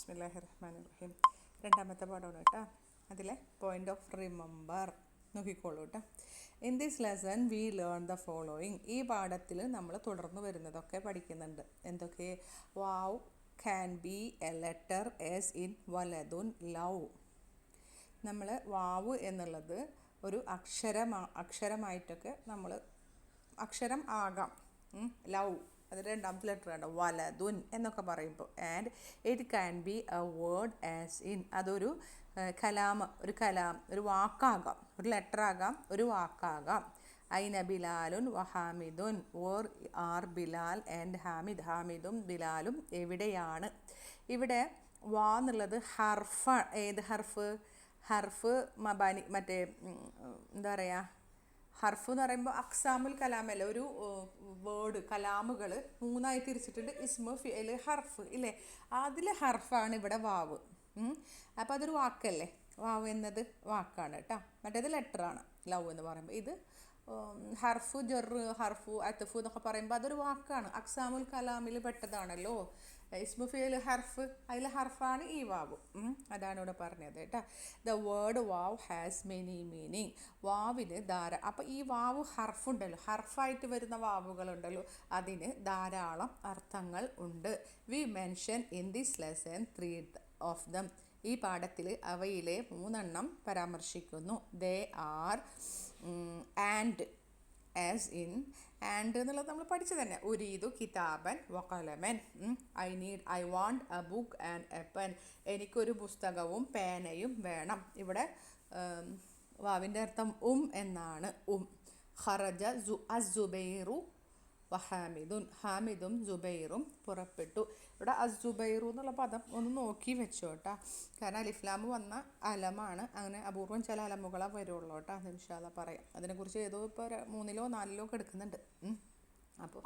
ബിസ്മില്ലാഹിർ റഹ്മാനിർ റഹീം. രണ്ടാമത്തെ പാഠമാണ് കേട്ടോ. അതിലെ പോയിന്റ് ഓഫ് റിമെമ്പർ നോക്കിക്കോളൂ കേട്ടോ. In this lesson we learn the following. ഈ പാഠത്തിൽ നമ്മൾ തുടർന്ന് വരുന്നതൊക്കെ പഠിക്കുന്നുണ്ട്. എന്തൊക്കെ? വാവ് can be a letter as in വലതുൻ ലവ്. നമ്മൾ വാവ് എന്നുള്ളത് ഒരു അക്ഷരമായിട്ടൊക്കെ നമ്മൾ അക്ഷരം ആകാം. ലവ് അത് രണ്ടാമത്തെ ലെറ്റർ ആണ് വലതുൻ എന്നൊക്കെ പറയുമ്പോൾ. And it can be a word as in. അതൊരു ഒരു വാക്കാകാം, ഒരു ലെറ്റർ ആകാം, ഒരു വാക്കാകാം. ഐന ബിലാലുൻ വഹാമിദുൻ. Or are Bilal and Hamid. ഹാമിദും ബിലാലും എവിടെയാണ്? ഇവിടെ വാ എന്നുള്ളത് ഹർഫ്. ഏത് ഹർഫ് മബാനി മറ്റേ എന്താ പറയുക, ഹർഫ് എന്ന് പറയുമ്പോൾ അക്സാമുൽ കലാമല്ല, ഒരു വേർഡ് കലാമുകൾ മൂന്നായി തിരിച്ചിട്ടുണ്ട്. ഇസ്മു ഫിഅൽ ഹർഫ് ഇല്ലേ, അതിലെ ഹർഫാണ് ഇവിടെ വാവ്. അപ്പോൾ അതൊരു വാക്കല്ലേ, വാവ് എന്നത് വാക്കാണ് കേട്ടോ. മറ്റേത് ലെറ്ററാണ് ലവ് എന്ന് പറയുമ്പോൾ. ഇത് ഹർഫു ജറ്, ഹർഫു അത്ഫു എന്നൊക്കെ പറയുമ്പോൾ അതൊരു വാക്കാണ്, അക്സാമുൽ കലാമിൽ പെട്ടതാണല്ലോ. ഇസ്മു ഫിഅൽ ഹർഫ്, അതിലെ ഹർഫാണ് ഈ വാവ്. അതാണ് ഇവിടെ പറഞ്ഞത് കേട്ടോ. ദ വേർഡ് വാവ് ഹാസ് മെനി മീനിങ്. വാവിന് അപ്പോൾ ഈ വാവ് ഹർഫുണ്ടല്ലോ, ഹർഫായിട്ട് വരുന്ന വാവുകളുണ്ടല്ലോ, അതിന് ധാരാളം അർത്ഥങ്ങൾ ഉണ്ട്. We mention in this lesson 3 of them. ഈ പാഠത്തിൽ അവയിലെ 3 പരാമർശിക്കുന്നു. They are and, as in. And എന്നുള്ളത് നമ്മൾ പഠിച്ചത് തന്നെ. ഉരീദു കിതാബൻ വഖലമൻ. I want a book and a pen. എനിക്കൊരു പുസ്തകവും പേനയും വേണം. ഇവിടെ വാവിൻ്റെ അർത്ഥം എന്നാണ്. ഖറജ അസ്സുബൈറു വഹാമിദുൻ. ഹാമിദും ജുബൈറും പുറപ്പെട്ടു. ഇവിടെ അസ്സുബൈറു എന്നുള്ള പദം ഒന്ന് നോക്കി വെച്ചോ കേട്ടോ. കാരണം അലിഫ്ലാമ് വന്ന അലമാണ്. അങ്ങനെ അപൂർവം ചില അലമുകളെ വരുള്ളൂ കേട്ടോ. അത് ഇൻഷാ അല്ലാഹ് പറയാം. അതിനെക്കുറിച്ച് ഏതോ ഇപ്പോൾ 3ലോ 4ലോ ഒക്കെ എടുക്കുന്നുണ്ട്. അപ്പോൾ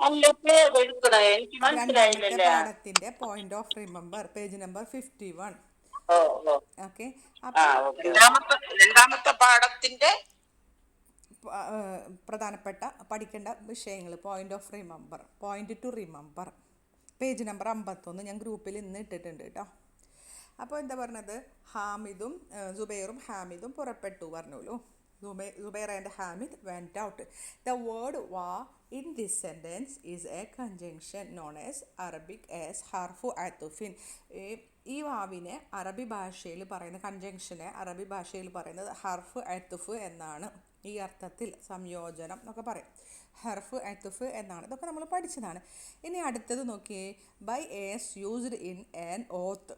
രണ്ടാമത്തെ പാഠത്തിൻ്റെ point of remember page number 51. Okay. രണ്ടാമത്തെ പാഠത്തിന്റെ പ്രധാനപ്പെട്ട പഠിക്കേണ്ട വിഷയങ്ങൾ, point of remember, point to remember, page number 51 ഞാൻ ഗ്രൂപ്പിൽ ഇന്ന് ഇട്ടിട്ടുണ്ട് കേട്ടോ. അപ്പോൾ എന്താ പറഞ്ഞത്? ജുബൈറും ഹാമിദും പുറപ്പെട്ടു പറഞ്ഞല്ലോ. Zubair and Hamid went out. The word wa in this sentence is a conjunction known as Arabic as harfu atufin. ഈ വാവിനെ അറബി ഭാഷയിൽ പറയുന്ന കൺജങ്ഷനെ അറബി ഭാഷയിൽ പറയുന്നത് ഹർഫ് അത്തുഫ് എന്നാണ്. ഈ അർത്ഥത്തിൽ സംയോജനം എന്നൊക്കെ പറയും. ഹർഫ് അത്തുഫ് എന്നാണ്. ഇതൊക്കെ നമ്മൾ പഠിച്ചതാണ്. ഇനി അടുത്തത് നോക്കിയേ. By is used in an oath.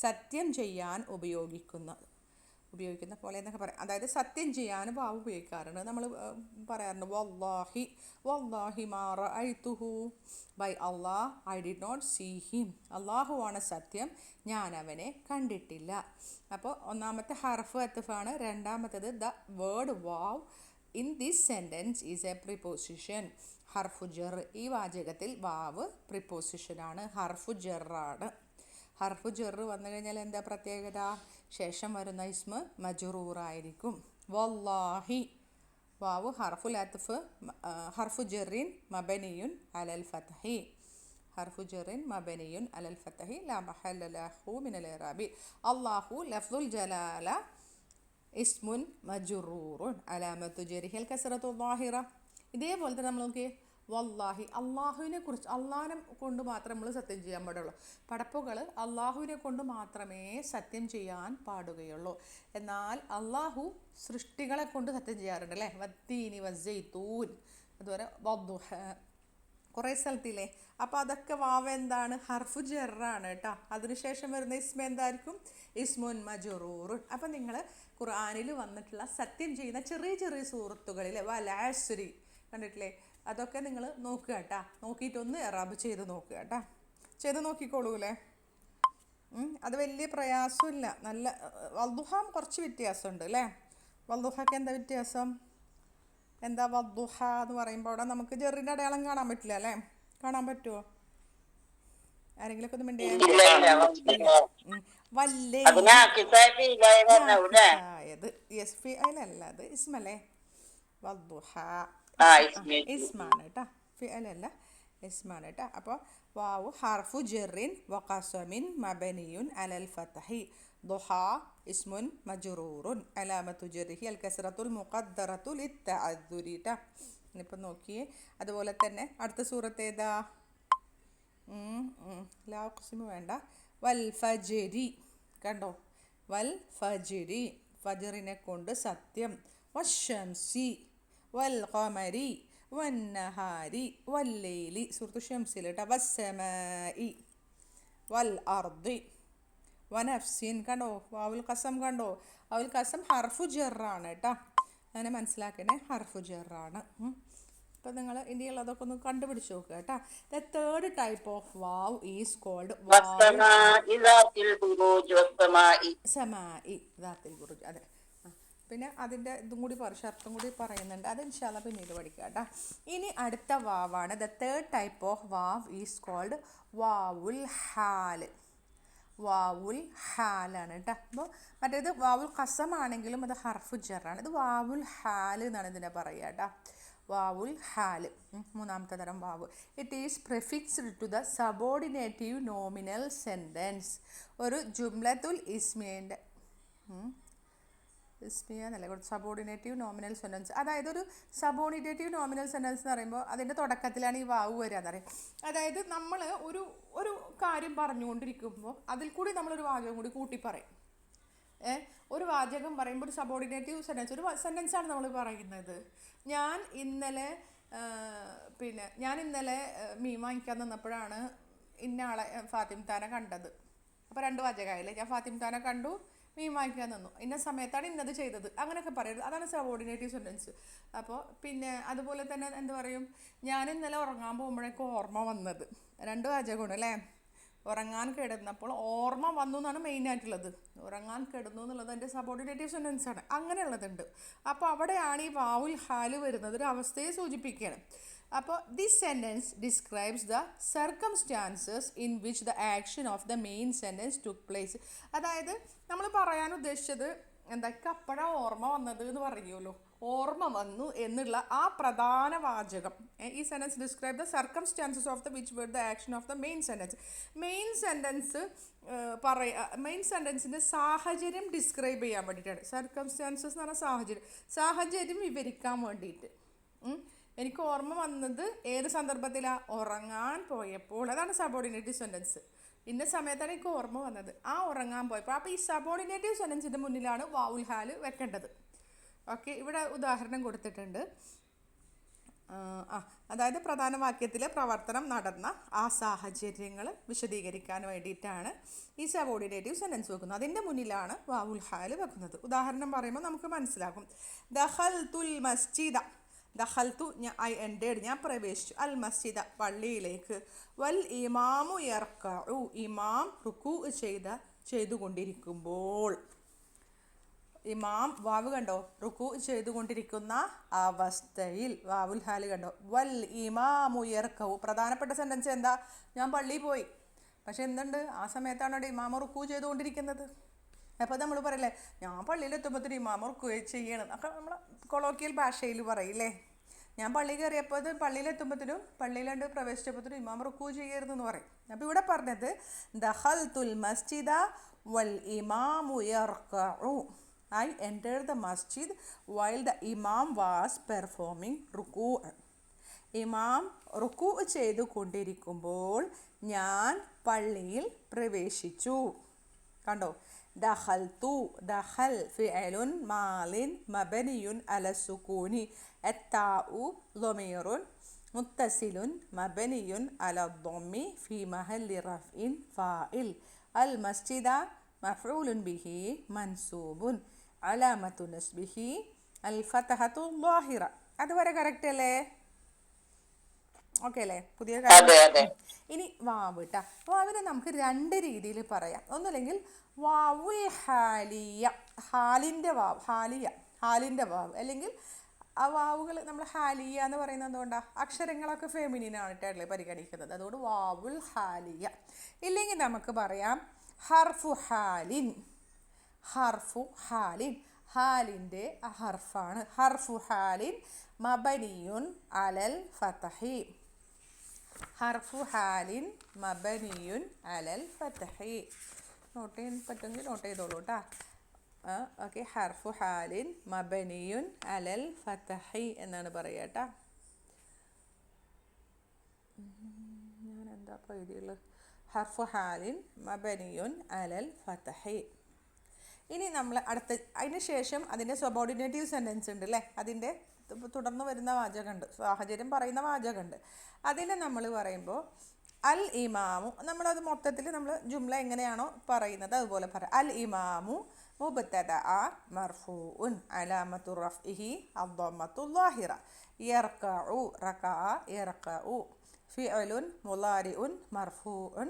സത്യം ചെയ്യാൻ ഉപയോഗിക്കുന്ന പോലെ എന്നൊക്കെ പറയാം. അതായത് സത്യം ചെയ്യാൻ വാവ് ഉപയോഗിക്കാറുണ്ട്. നമ്മൾ പറയാറുണ്ട് വല്ലാഹി, വല്ലാഹി മാ റഅയ്തുഹു. By Allah, I did not see him. അള്ളാഹുവാണ് സത്യം, ഞാൻ അവനെ കണ്ടിട്ടില്ല. അപ്പോൾ ഒന്നാമത്തെ ഹർഫ് അത്ഫാണ്. രണ്ടാമത്തേത് ദ വേർഡ് വാവ് in this sentence is a preposition. ഹർഫു ജർ. ഈ വാചകത്തിൽ വാവ് പ്രിപ്പോസിഷനാണ്, ഹർഫു ജറാണ്. ഹർഫു ജറ് വന്നു കഴിഞ്ഞാൽ എന്താ പ്രത്യേകത? ശേഷം വരുന്ന ഇസ്മ മജ്റൂറായിരിക്കും. വല്ലാഹി വാവ് ഹർഫുൽ അത്ഫ് ഹർഫു ജറിൻ മബനിയുൻ അലൽ ഫത്ഹി. ഹർഫു ജറിൻ മബനിയുൻ അലൽ ഫത്ഹി ലാ മഹല്ല ലഹു മിനൽ ഇറാബി. അല്ലാഹു ലഫ്ദുൽ ജലാല ഇസ്മുൻ മജ്റൂറുൻ അലാമത്തു ജരിഹിൽ കസ്റത്തു ളാഹിറ. ഇതേപോലെ തന്നെ നമ്മൾ നോക്കിയേ. വല്ലാഹി, അള്ളാഹുവിനെ കുറിച്ച്, അള്ളാഹിനെ കൊണ്ട് മാത്രമേ നമ്മൾ സത്യം ചെയ്യാൻ പാടുള്ളൂ. പടപ്പുകൾ അള്ളാഹുവിനെ കൊണ്ട് മാത്രമേ സത്യം ചെയ്യാൻ പാടുകയുള്ളൂ. എന്നാൽ അള്ളാഹു സൃഷ്ടികളെ കൊണ്ട് സത്യം ചെയ്യാറുണ്ട് അല്ലേ. വത്തീനി വസ്സൈത്തൂൻ, അതുപോലെ വദ്ദുഹ, കുറേ സ്ഥലത്തില്ലേ. അപ്പോൾ അതൊക്കെ വാവ് എന്താണ്? ഹർഫു ജറാണ് കേട്ടോ. അതിനുശേഷം വരുന്ന ഇസ്മ എന്തായിരിക്കും? ഇസ്മുൻ മജ്റൂറുൻ. അപ്പം നിങ്ങൾ ഖുർആനിൽ വന്നിട്ടുള്ള സത്യം ചെയ്യുന്ന ചെറിയ ചെറിയ സൂറത്തുകളിലെ വൽ അസ്രി കണ്ടിട്ടില്ലേ, അതൊക്കെ നിങ്ങൾ നോക്കുക കേട്ടോ. നോക്കിയിട്ടൊന്ന് ഇറാബ് ചെയ്ത് നോക്കുക കേട്ടോ. ചെയ്ത് നോക്കിക്കോളൂല്ലേ. അത് വലിയ പ്രയാസമില്ല. നല്ല വദ്ദുഹ കുറച്ച് വ്യത്യാസമുണ്ട് അല്ലേ. വദ്ദുഹയ്ക്ക് എന്താ വ്യത്യാസം? എന്താ വദ്ദുഹ എന്ന് പറയുമ്പോൾ അവിടെ നമുക്ക് ജെറിൻ്റെ അടയാളം കാണാൻ പറ്റില്ല അല്ലേ. കാണാൻ പറ്റുമോ? ആരെങ്കിലും ഒക്കെ ഒന്ന് മിണ്ടിയേ. അല്ല, അത് ഇസ്മല്ലേ. വദ്ദുഹ ഇസ്മാണ് കേട്ടോ, ഫിഅലല്ല ഇസ്മാണ് കേട്ടോ. അപ്പോൾ വാവു ഹർഫു ജെറിൻ വഖസമിൻ മബനിയുൻ അലൽ ഫതഹി. ദുഹാ ഇസ്മുൻ മജ്റൂറുൻ അലാമത്തു ജറിഹി അൽ കസ്റത്തുൽ മുഖദ്ദറത്തു ലിത്തഅദ്ദുരി. ട്ടാ ഇനിയിപ്പോൾ നോക്കിയേ. അതുപോലെ തന്നെ അടുത്ത സൂറത്ത് ഏതാ? ലാ ഉഖ്സിമു വേണ്ട, വൽ ഫജ്രി. കണ്ടോ, വൽ ഫജ്രി, ഫജ്റിനെ കൊണ്ട് സത്യം. വശംസി വൽ ഖമരി വന്നഹാരി വല്ലൈലി, സൂറത്തു ഷംസിൽ കേട്ടോ. വസ്സമായി വൽ അർദി വനഫ്സിൻ. കണ്ടോ വാവുൽ ഖസം, കണ്ടോ വാവുൽ ഖസം ഹർഫു ജറാണ് കേട്ടോ, അങ്ങനെ മനസ്സിലാക്കണേ, ഹർഫു ജറാണ്. അപ്പോൾ നിങ്ങൾ ഇനിയുള്ളതൊക്കെ ഒന്ന് കണ്ടുപിടിച്ച് നോക്കുക കേട്ടോ. ദ തേർഡ് ടൈപ്പ് ഓഫ് വാവ് ഈസ് കോൾഡ് സമായി ദാത്തിൽ ബുറൂജ്. അതെ, പിന്നെ അതിൻ്റെ ഇതും കൂടി ഷർത്തും കൂടി പറയുന്നുണ്ട്, അത് ഇൻഷാ അല്ലാഹ് പിന്നീട് പഠിക്കുക കേട്ടോ. ഇനി അടുത്ത വാവാണ്. ദ തേർഡ് ടൈപ്പ് ഓഫ് വാവ് ഈസ് കോൾഡ് വാവുൽ ഹാൽ. വാവുൽ ഹാലാണ് കേട്ടോ. അപ്പോൾ മറ്റേത് വാവുൽ ഖസമാണെങ്കിലും അത് ഹർഫു ജറാണ്. ഇത് വാവുൽ ഹാൽ എന്നാണ് ഇതിനെ പറയുക കേട്ടോ. വാവുൽ ഹാൽ, മൂന്നാമത്തെ തരം വാവ്. It is prefixed to the subordinative nominal sentence. ഒരു ജുംലത്തുൽ ഇസ്മിയൻ്റെ ഇസ്മിയെന്നല്ലേ സബോർഡിനേറ്റീവ് നോമിനൽ സെൻറ്റൻസ്. അതായത് ഒരു സബോർഡിനേറ്റീവ് നോമിനൽ സെൻറ്റൻസ് എന്ന് പറയുമ്പോൾ അതിൻ്റെ തുടക്കത്തിലാണ് ഈ വാവ് വരിക എന്ന് പറയും. അതായത് നമ്മൾ ഒരു കാര്യം പറഞ്ഞുകൊണ്ടിരിക്കുമ്പോൾ അതിൽ കൂടി നമ്മളൊരു വാചകം കൂടി കൂട്ടി പറയും. ഒരു വാചകം പറയുമ്പോൾ ഒരു സബോർഡിനേറ്റീവ് സെൻറ്റൻസ്, ഒരു സെൻറ്റൻസാണ് നമ്മൾ പറയുന്നത്. ഞാൻ ഇന്നലെ മീൻ വാങ്ങിക്കാൻ നിന്നപ്പോഴാണ് ഇന്ന ആളെ ഫാത്തിമ താനെ കണ്ടത്. അപ്പോൾ രണ്ട് വാചകമായില്ലേ, ഞാൻ ഫാത്തിമ താനെ കണ്ടു, മീൻ വാങ്ങിക്കാൻ നിന്നു, ഇന്ന സമയത്താണ് ഇന്നത് ചെയ്തത്, അങ്ങനെയൊക്കെ പറയരുത്. അതാണ് സബോർഡിനേറ്റീവ് സെൻറ്റൻസ്. അപ്പോൾ പിന്നെ അതുപോലെ തന്നെ എന്ത് പറയും, ഞാൻ ഇന്നലെ ഉറങ്ങാൻ പോകുമ്പോഴേക്കും ഓർമ്മ വന്നത്. രണ്ട് വാചകമാണ് അല്ലേ. ഉറങ്ങാൻ കിടന്നപ്പോൾ ഓർമ്മ വന്നു എന്നാണ് മെയിനായിട്ടുള്ളത്. ഉറങ്ങാൻ കിടന്നു എന്നുള്ളത് എൻ്റെ സബോർഡിനേറ്റീവ് സെൻറ്റൻസാണ്. അങ്ങനെയുള്ളതുണ്ട്. അപ്പോൾ അവിടെയാണ് ഈ വാവുൽ ഹാല് വരുന്നത്, ഒരു അവസ്ഥയെ സൂചിപ്പിക്കുകയാണ്. അപ്പോൾ this sentence describes the circumstances in which the action of the main sentence took place. അതായത് നമ്മൾ പറയാൻ ഉദ്ദേശിച്ചത് എന്തൊക്കെ അപ്പോഴാണ് ഓർമ്മ വന്നത് എന്ന് പറയുമല്ലോ, ഓർമ്മ വന്നു എന്നുള്ള ആ പ്രധാന വാചകം. ഈ sentence describe the circumstances of the which word the action of the main sentence. Main സെൻറ്റൻസിൻ്റെ സാഹചര്യം ഡിസ്ക്രൈബ് ചെയ്യാൻ വേണ്ടിയിട്ടാണ്. സർക്കംസ്റ്റാൻസസ് എന്ന് പറഞ്ഞാൽ സാഹചര്യം വിവരിക്കാൻ വേണ്ടിയിട്ട്. എനിക്ക് ഓർമ്മ വന്നത് ഏത് സന്ദർഭത്തിലാണ്? ഉറങ്ങാൻ പോയപ്പോൾ. അതാണ് സബോർഡിനേറ്റീവ് സെൻറ്റൻസ്. ഇന്ന സമയത്താണ് എനിക്ക് ഓർമ്മ വന്നത്, ആ ഉറങ്ങാൻ പോയപ്പോൾ. അപ്പോൾ ഈ സബോർഡിനേറ്റീവ് സെൻറ്റൻസിൻ്റെ മുന്നിലാണ് വാവുൽ ഹാൽ വെക്കേണ്ടത്. ഓക്കെ, ഇവിടെ ഉദാഹരണം കൊടുത്തിട്ടുണ്ട്. അതായത് പ്രധാന വാക്യത്തിലെ പ്രവർത്തനം നടന്ന ആ സാഹചര്യങ്ങൾ വിശദീകരിക്കാൻ വേണ്ടിയിട്ടാണ് ഈ സബോർഡിനേറ്റീവ് സെൻറ്റൻസ് വെക്കുന്നത്. അതിൻ്റെ മുന്നിലാണ് വാവുൽ ഹാൽ വെക്കുന്നത്. ഉദാഹരണം പറയുമ്പോൾ നമുക്ക് മനസ്സിലാകും. ദഖൽതുൽ മസ്ജിദ, ദഖൽതു ഐ എൻറ്റേഡ്, ഞാൻ പ്രവേശിച്ചു. അൽ മസ്ജിദ, പള്ളിയിലേക്ക്. വൽ ഇമാമു യർക്കഉ, ഇമാം റുക്കൂ ചെയ്തുകൊണ്ടിരിക്കുമ്പോൾ. ഇമാം വാവ് കണ്ടോ, റുക്കൂ ചെയ്തുകൊണ്ടിരിക്കുന്ന അവസ്ഥയിൽ വാവുൽ ഹാല് കണ്ടോ. വൽ ഇമാമു യർക്കഉ, പ്രധാനപ്പെട്ട സെൻറ്റൻസ് എന്താ? ഞാൻ പള്ളിയിൽ പോയി, പക്ഷെ എന്തുണ്ട്, ആ സമയത്താണ് അവിടെ ഇമാമ റുക്കൂ ചെയ്തുകൊണ്ടിരിക്കുന്നത്. അപ്പോൾ നമ്മൾ പറയില്ലേ, ഞാൻ പള്ളിയിലെത്തുമ്പോഴത്തേന് ഇമാമ റുക്കൂ ചെയ്യണം, ഒക്കെ നമ്മൾ കൊളോക്കിയൽ ഭാഷയിൽ പറയില്ലേ. ഞാൻ പള്ളിയിൽ കയറിയപ്പോൾ പള്ളിയിലെത്തുമ്പോഴത്തേനും പള്ളിയിലുണ്ട് പ്രവേശിച്ചപ്പോഴത്തേനും ഇമാം റുക്കൂ ചെയ്യരുതെന്ന് പറയും. അപ്പോൾ ഇവിടെ പറഞ്ഞത് ദഖൽതുൽ മസ്ജിദ വൽ ഇമാമു യർകഉ, I entered the masjid while the imam was performing റുക്കൂ. ഇമാം റുക്കൂ ചെയ്തു കൊണ്ടിരിക്കുമ്പോൾ ഞാൻ പള്ളിയിൽ പ്രവേശിച്ചു. കണ്ടോ, ദഖൽതു, ദഖൽ ഫിഅലുൻ മാലിൻ മബനിയുൻ അല സുകൂനി, അത്താഉ ളമീറുൻ മുത്തസിലുൻ മബനിയുൻ അല ളമ്മി ഫി മഹല്ലി റഫ്ഇൻ ഫാഇൽ. അൽ മസ്ജിദ മഫ്ഊലുൻ ബിഹി മൻസൂബുൻ അലാമത്തു നസ്ബിഹി അൽ ഫതഹത്തു ളാഹിറ. അതുവരെ കറക്റ്റ് അല്ലേ? ഓക്കെ അല്ലേ? പുതിയ കാര്യം. ഇനി വാവ് കേട്ടോ. വാവിനെ നമുക്ക് രണ്ട് രീതിയിൽ പറയാം. ഒന്നുമില്ലെങ്കിൽ വാവുൽ ഹാലിയ, ഹാലിൻ്റെ വാവ്, ഹാലിൻ്റെ വാവ്. അല്ലെങ്കിൽ ആ വാവുകൾ നമ്മൾ ഹാലിയ എന്ന് പറയുന്നത് എന്തുകൊണ്ടാണ്? അക്ഷരങ്ങളൊക്കെ ഫെമിനിനായിട്ടല്ലേ പരിഗണിക്കുന്നത്, അതുകൊണ്ട് വാവുൽ ഹാലിയ. ഇല്ലെങ്കിൽ നമുക്ക് പറയാം ഹർഫു ഹാലിൻ. ഹർഫു ഹാലിൻ, ഹാലിൻ്റെ ഹർഫാണ്. ഹർഫു ഹാലിൻ മബനിയുൻ അലൽ ഫതഹി. ഹർഫു ഹാലിൻ മബനിയുൻ അലൽ ഫതഹി. നോട്ട് ചെയ്യാൻ പറ്റുമെങ്കിൽ നോട്ട് ചെയ്തോളൂ കേട്ടോ. ഓക്കെ, ഹർഫു ഹാലിൻ മബനിയുൻ അലൽ ഫതഹി എന്നാണ് പറയുക കേട്ടോ. ഞാൻ എന്താ ഇപ്പോൾ എഴുതിയുള്ളത്? ഹർഫു ഹാലിൻ മബനിയുൻ അലൽ ഫതഹി. ഇനി നമ്മൾ അതിന് ശേഷം അതിൻ്റെ സബോർഡിനേറ്റീവ് സെൻറ്റൻസ് ഉണ്ട് അല്ലേ, അതിൻ്റെ തുടർന്ന് വരുന്ന വാചകമുണ്ട്, സാഹചര്യം പറയുന്ന വാചകമുണ്ട്. അതിനെ നമ്മൾ പറയുമ്പോൾ അൽ ഇമാമു, നമ്മളത് മൊത്തത്തിൽ നമ്മൾ ജുംല എങ്ങനെയാണോ പറയുന്നത് അതുപോലെ പറയാം. അൽ ഇമാമു മുബ്തദഅ മർഫൂഉൻ അലാമത്തു റഫ്ഇഹി അദ്ദമ്മത്തു ളാഹിറ യർകഉ റകഅ യർകഉ ഫിഅലുൻ മുളാരിഉൻ മർഫൂഉൻ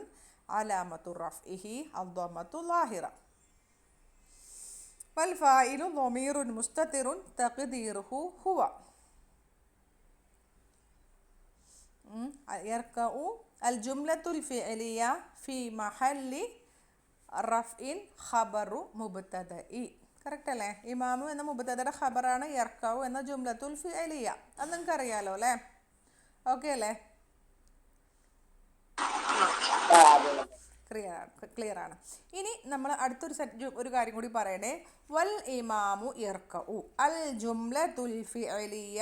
അലാമത്തു റഫ്ഇഹി അദ്ദമ്മത്തു ളാഹിറ വൽ ഫായിലു ളമീറുൻ മുസ്തതിറുൻ തഖ്ദീറുഹു ഹുവ. യർകഉ അൽ ജുംലത്തുൽ ഫിഅലിയ ഫി മഹല്ലി റഫ്ഇൻ ഖബറു മുബ്തദഇ. കറക്റ്റ് അല്ലേ? ഇമാമു എന്ന മുബ്തദയുടെ ഖബറാണ് യർകഉ എന്ന ജുംലത്തുൽ ഫിഅലിയ. അത് നിങ്ങൾക്ക് അറിയാലോ അല്ലേ? ഓക്കെ അല്ലേ? ക്ലിയർ ആണ്. ഇനി നമ്മൾ അടുത്തൊരു ഒരു കാര്യം കൂടി പറയണേ. വൽ ഇമാമു യർകഉ അൽ ജുംലത്തുൽ ഫിഅലിയ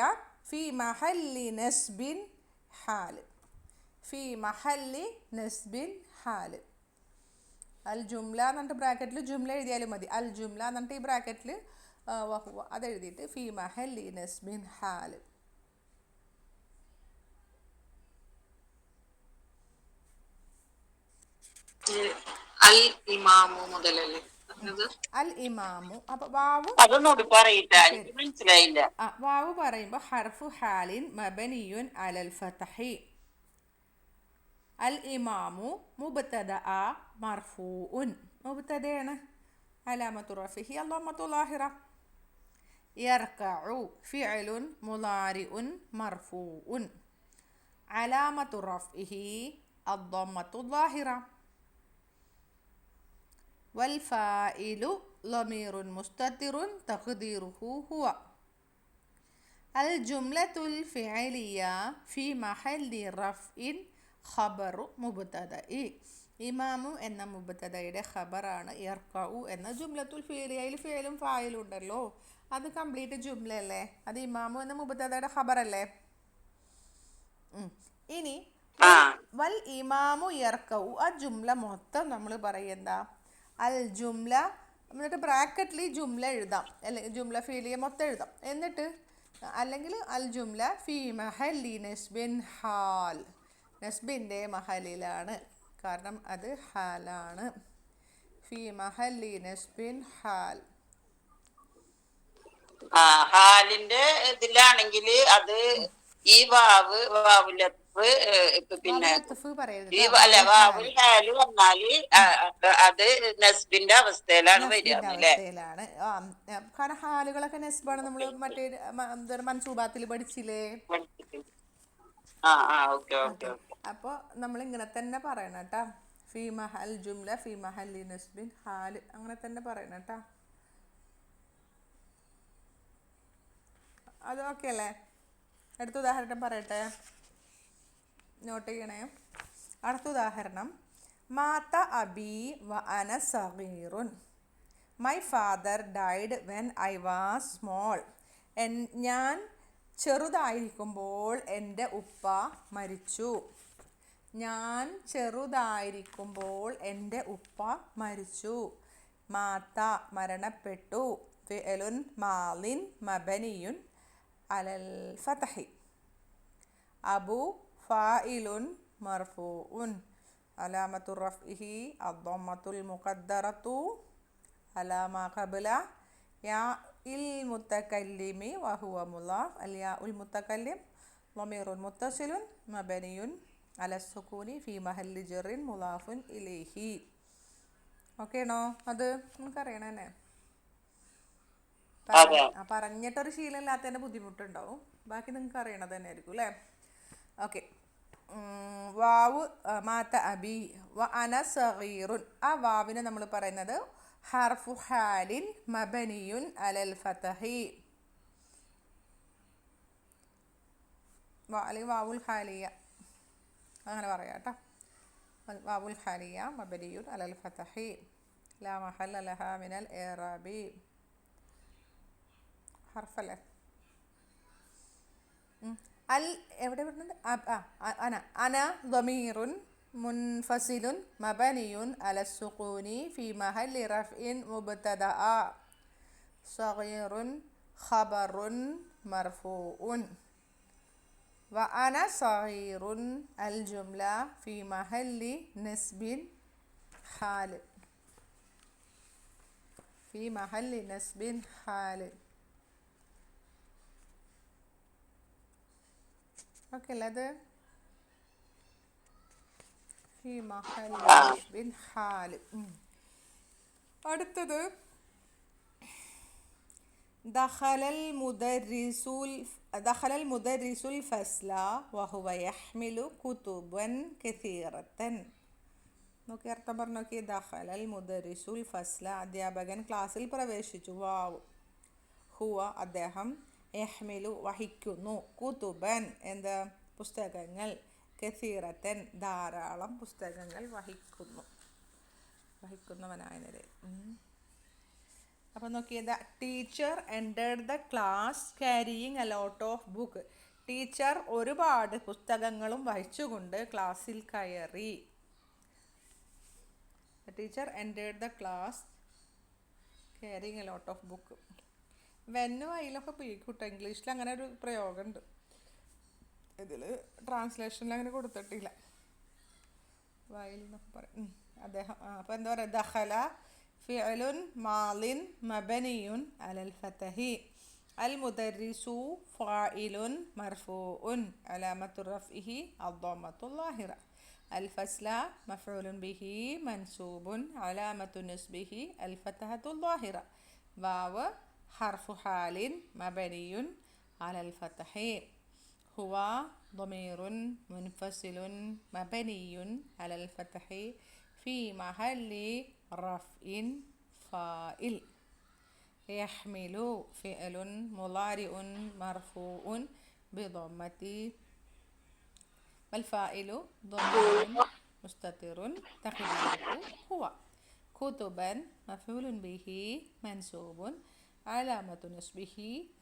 ഫി മഹല്ലി നസ്ബിൻ ഹാൽ. ഫി മഹല്ലി നസ്ബിൻ ഹാൽ. അൽ ജുംല എന്നിട്ട് ബ്രാക്കറ്റിൽ ജുംല എഴുതിയാലും മതി. അൽ ജുംല എന്നിട്ട് ഈ ബ്രാക്കറ്റിൽ വഹുവ അതെഴുതിയിട്ട് ഫി മഹല്ലി നസ്ബിൻ ഹാൽ. അൽ ഇമാമു മുതലല്ലേ അൽ ഇമാമു. അപ്പൊ വാവ് മനസ്സിലായില്ല. വാവ് പറയുമ്പോ ഹർഫു ഹാലിൻ മബനിയുൻ അലൽ ഫതഹി. അൽ ഇമാമു മുബ്തദഅ മർഫൂഉൻ, മുബ്തദയാണ്, അലാമത്തു റഫ്ഇഹി അദ്ദമ്മത്തു ളാഹിറ. യർകഉ ഫിഅലുൻ മുളാരിഉൻ മർഫൂഉൻ അലാമത്തു റഫ്ഇഹി അദ്ദമ്മത്തു ളാഹിറ വൽ ഫായിലു ളമീറുൻ മുസ്തതിറുൻ തഖ്ദീറുഹു ഹുവ. അൽ ജുംലത്തുൽ ഫിഅലിയ ഫി മഹല്ലി റഫ്ഇൻ ഖബറു മുബ്തദഇ. ഇമാമു എന്ന മുബ്തദയുടെ ഖബറാണ് യർകഉ എന്ന ജുംലത്തുൽ ഫിഅലിയയിൽ ഫിഅലും ഫായിലും ഉണ്ടല്ലോ, അത് കംപ്ലീറ്റ് ജുംല അല്ലേ? അത് ഇമാമു എന്ന മുബ്തദയുടെ ഖബറല്ലേ? ഇനി വൽ ഇമാമു യർകഉ ആ ജുംല മൊത്തം നമ്മൾ പറയുന്ന അൽ ജുംല എന്നിട്ട് ബ്രാക്കറ്റിൽ ഈ ജുംല എഴുതാം, അല്ലെങ്കിൽ ജുംല ഫിഅലിയ മൊത്തം എഴുതാം. എന്നിട്ട് അല്ലെങ്കിൽ അൽ ജുംല ഫി മഹല്ലി നസ്ബിൻ ഹാൽ, നസ്ബിൻ്റെ മഹലിലാണ്, കാരണം അത് ഹാലാണ്. ഫി മഹല്ലി നസ്ബിൻ ഹാൽ. ഹാലിന്റെ ഇതിലാണെങ്കിൽ അത് ഈ വാവുലത്ത് പിന്നെ അല്ല വാവുൽ ഹാല് വന്നാല് അത് നസ്ബിന്റെ അവസ്ഥയിലാണ് വരിക. കാരണം ഹാലുകളൊക്കെ നസ്ബാണ്, നമ്മൾ മറ്റേ മൻസൂബാത്തിൽ പഠിച്ചില്ലേ? അപ്പൊ നമ്മൾ ഇങ്ങനെ തന്നെ പറയണം കേട്ടാ. ഫി മഹൽ ജുംല ഫി മഹല്ലി നസ്ബിൻ ഹാല്, അങ്ങനെ തന്നെ പറയണം കേട്ടാ. അത് ഓക്കെ അല്ലേ? അടുത്ത ഉദാഹരണം പറയട്ടെ, നോട്ട് ചെയ്യണേ. അടുത്ത ഉദാഹരണം, മാത അബി വ അന സഗീറുൻ. My father died when I was small. ഞാൻ ചെറുതായിരിക്കുമ്പോൾ എൻ്റെ ഉപ്പ മരിച്ചു. ഞാൻ ചെറുതായിരിക്കുമ്പോൾ എൻ്റെ ഉപ്പ മരിച്ചു. മാത മരണപ്പെട്ടു. ഫിഅലുൻ മാളിൻ മബനിയുൻ അലൽ ഫതഹി. അബു ഫായിലുൻ മർഫൂഉൻ അലാമത്തു റഫ്ഇഹി അദ്ദമ്മത്തുൽ മുഖദ്ദറത്തു അലാ മാ ഖബ്ല യാ ഇൽ മുത്തകല്ലിമി വഹുവ മുളാഫ്. അൽ യാ ഉൽ മുത്തകല്ലിം ളമീറുൻ മുത്തസിലുൻ മബനിയുൻ അലസ് സുകൂനി ഫി മഹല്ലി ജറിൻ മുളാഫുൻ ഇലൈഹി. ഓക്കെ ആണോ? അത് നമുക്കറിയണം തന്നെ. പറഞ്ഞിട്ടൊരു ശീലമില്ലാത്തതിൻ്റെ ബുദ്ധിമുട്ടുണ്ടാവും, ബാക്കി നിങ്ങൾക്ക് അറിയണത് തന്നെ ആയിരിക്കും അല്ലേ? ഓക്കെ. വാവ് മാത അബി വ അന സഗീറുൻ. ആ വാവിനെ നമ്മൾ പറയുന്നത് ഹർഫു ഹാലിൻ മബനിയുൻ അലൽ ഫതഹി. അല്ലെങ്കിൽ വാവുൽ ഹാലിയ. അങ്ങനെ പറയാം കേട്ടോ. വാവുൽ ഹാലിയ മബനിയുൻ അലൽ ഫതഹി ലാ മഹല്ല ലഹാ മിനൽ ഇറാബി. ഹർഫല്ലേ? അൽ എവിടെ വരുന്നത്? അന ضمير منفصل مبني على السكون في محل رفع مبتدأ صغير خبر مرفوع. وأنا صغير الجملة في محل نصب حال. في محل نصب حال. ഓക്കെ അല്ലേ അത്? ഫി മഹല്ലി നസ്ബിൻ ഹാൽ. അടുത്തത് ദഖലൽ മുദർരിസുൽ ഫസ്ല വഹുവ യഹ്മിലു കുതുബൻ കസീറത്തൻ. നോക്കി അർത്ഥം പറഞ്ഞു നോക്കി. ദഖലൽ മുദർരിസുൽ ഫസ്ല, അധ്യാപകൻ ക്ലാസ്സിൽ പ്രവേശിച്ചു. വാവ് ഹുവ, അദ്ദേഹം, യഹ്മിലു, വഹിക്കുന്നു, കുതുബൻ, എന്താ, പുസ്തകങ്ങൾ, കസീറത്തൻ, ധാരാളം പുസ്തകങ്ങൾ വഹിക്കുന്നവനായ നിലയിൽ. അപ്പം നോക്കിയത് teacher entered the class carrying a lot of book. Teacher ഒരുപാട് പുസ്തകങ്ങളും വഹിച്ചുകൊണ്ട് ക്ലാസ്സിൽ കയറി. Teacher entered the class carrying a lot of book. വെന്നും അതിലൊക്കെ പോയിക്കൂട്ടോ. ഇംഗ്ലീഷിൽ അങ്ങനെ ഒരു പ്രയോഗമുണ്ട്. ഇതിൽ ട്രാൻസ്ലേഷനിൽ അങ്ങനെ കൊടുത്തിട്ടില്ല. വയൽ എന്നൊക്കെ പറയും അദ്ദേഹം. അപ്പോൾ എന്താ പറയുക? ദഖല ഫിഅലുൻ മാളിൻ മബനിയുൻ അലൽ ഫതഹി. അൽ മുദർരിസു ഫാഇലുൻ മർഫൂഉൻ അലാമത്തു റഫ്ഇഹി അദ്ദമ്മത്തുൽ ളാഹിറ. അൽ ഫസ്ല മഫ്ഊലുൻ ബിഹി മൻസൂബുൻ അലാമത്തു നസ്ബിഹി അൽ ഫതഹത്തുൽ ളാഹിറ. വാവ് ഹർഫു ഹാലിൻ മബനിയുൻ അലൽ ഫതഹി. ഹുവ ضمير منفصل مبني على الفتح في محل رفع فاعل. يحمل فعل مضارع مرفوع بضمة والفاعل ضمير مستتر تقديره هو. كتبا مفعول به منصوب علامة نصبه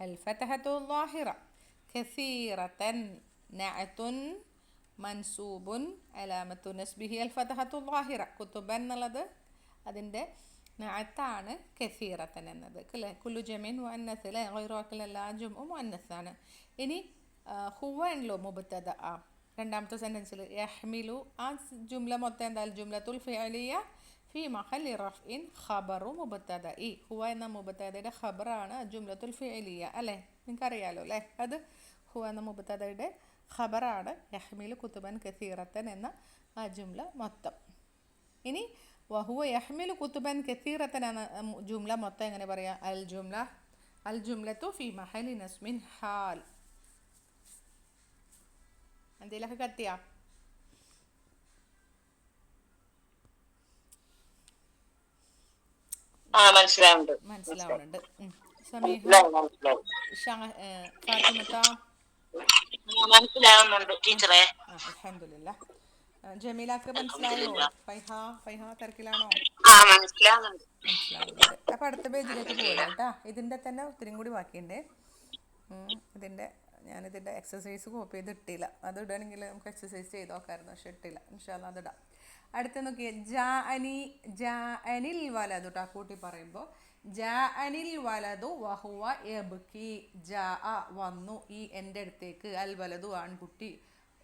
الفتحة الظاهرة. كثيرة نعت منصوب علامة نصبه الفتحة الظاهرة. കുതുബൻ എന്നുള്ളത് അതിൻ്റെ നഅത്താണ് കസീറത്തൻ എന്നത് അല്ലേ. കുല്ലു ജമീൻ മുഅന്നസ് അല്ലേ. ഗൈറുവാക്കിലെല്ലാ ജുമും മുഅന്നസാണ്. ഇനി ഹുവ ഉണ്ടല്ലോ മുബ്തദ. രണ്ടാമത്തെ സെൻറ്റൻസിൽ യഹ്മിലു, ആ ജുംല മൊത്തം എന്താ? ജുംലത്തുൽ ഫിഅലിയ ഫി മഹല്ലി റഫ്ഇൻ ഖബറു മുബ്തദഇ. ഹുവ എന്ന മുബ്തദയുടെ ഖബറാണ് ജുംലത്തുൽ ഫിഅലിയ അല്ലേ. നിങ്ങൾക്കറിയാലോ അല്ലേ. അത് ഹുവ എന്ന മുബ്തദയുടെ ഖബറാണ് യഹ്മിലു കുതുബൻ കസീറത്തൻ എന്ന ആ ജുംല മൊത്തം. ഇനി വഹുവ യഹ്മിലു കുതുബൻ കസീറത്തൻ എന്ന ജുംല മൊത്തം എങ്ങനെ പറയാം? അൽ ജുംലത്തു ഫി മഹല്ലി നസ്ബിൻ ഹാൽ. എന്തെങ്കിലുമൊക്കെ കത്തിയാ? മനസ്സിലാവുന്നുണ്ട്. ഫാത്തിമത്ത മനസ്സിലാവുന്നുണ്ട് ടീച്ചറെ. അൽഹംദുലില്ലാ. ജമീലാക്ക് മനസ്സിലായോ? ഫൈഹ തിരക്കിലാണോ? മനസ്സിലാവുന്നുണ്ട്. അപ്പൊ അടുത്ത പേജിലേക്ക് പോകണം കേട്ടാ. ഇതിന്റെ തന്നെ ഒത്തിരി കൂടി ബാക്കിയുണ്ട്. ഞാനിതിൻ്റെ എക്സസൈസ് കോപ്പി ചെയ്ത് ഇട്ടില്ല. അത് ഇടുകയാണെങ്കിൽ നമുക്ക് എക്സസൈസ് ചെയ്ത് നോക്കാമായിരുന്നു. പക്ഷെ ഇട്ടില്ല. ഇൻഷാ അല്ലാ അതിടാം. അടുത്ത് നോക്കിയേ, ജാഅനിൽ വലതു ട്ടാ. കൂട്ടി പറയുമ്പോൾ ജാഅനിൽ വലതു വഹുവ യബ്കി. ജാഅ വന്നു, ഈ എൻ്റെ അടുത്തേക്ക്, അൽ വലതു ആൺകുട്ടി,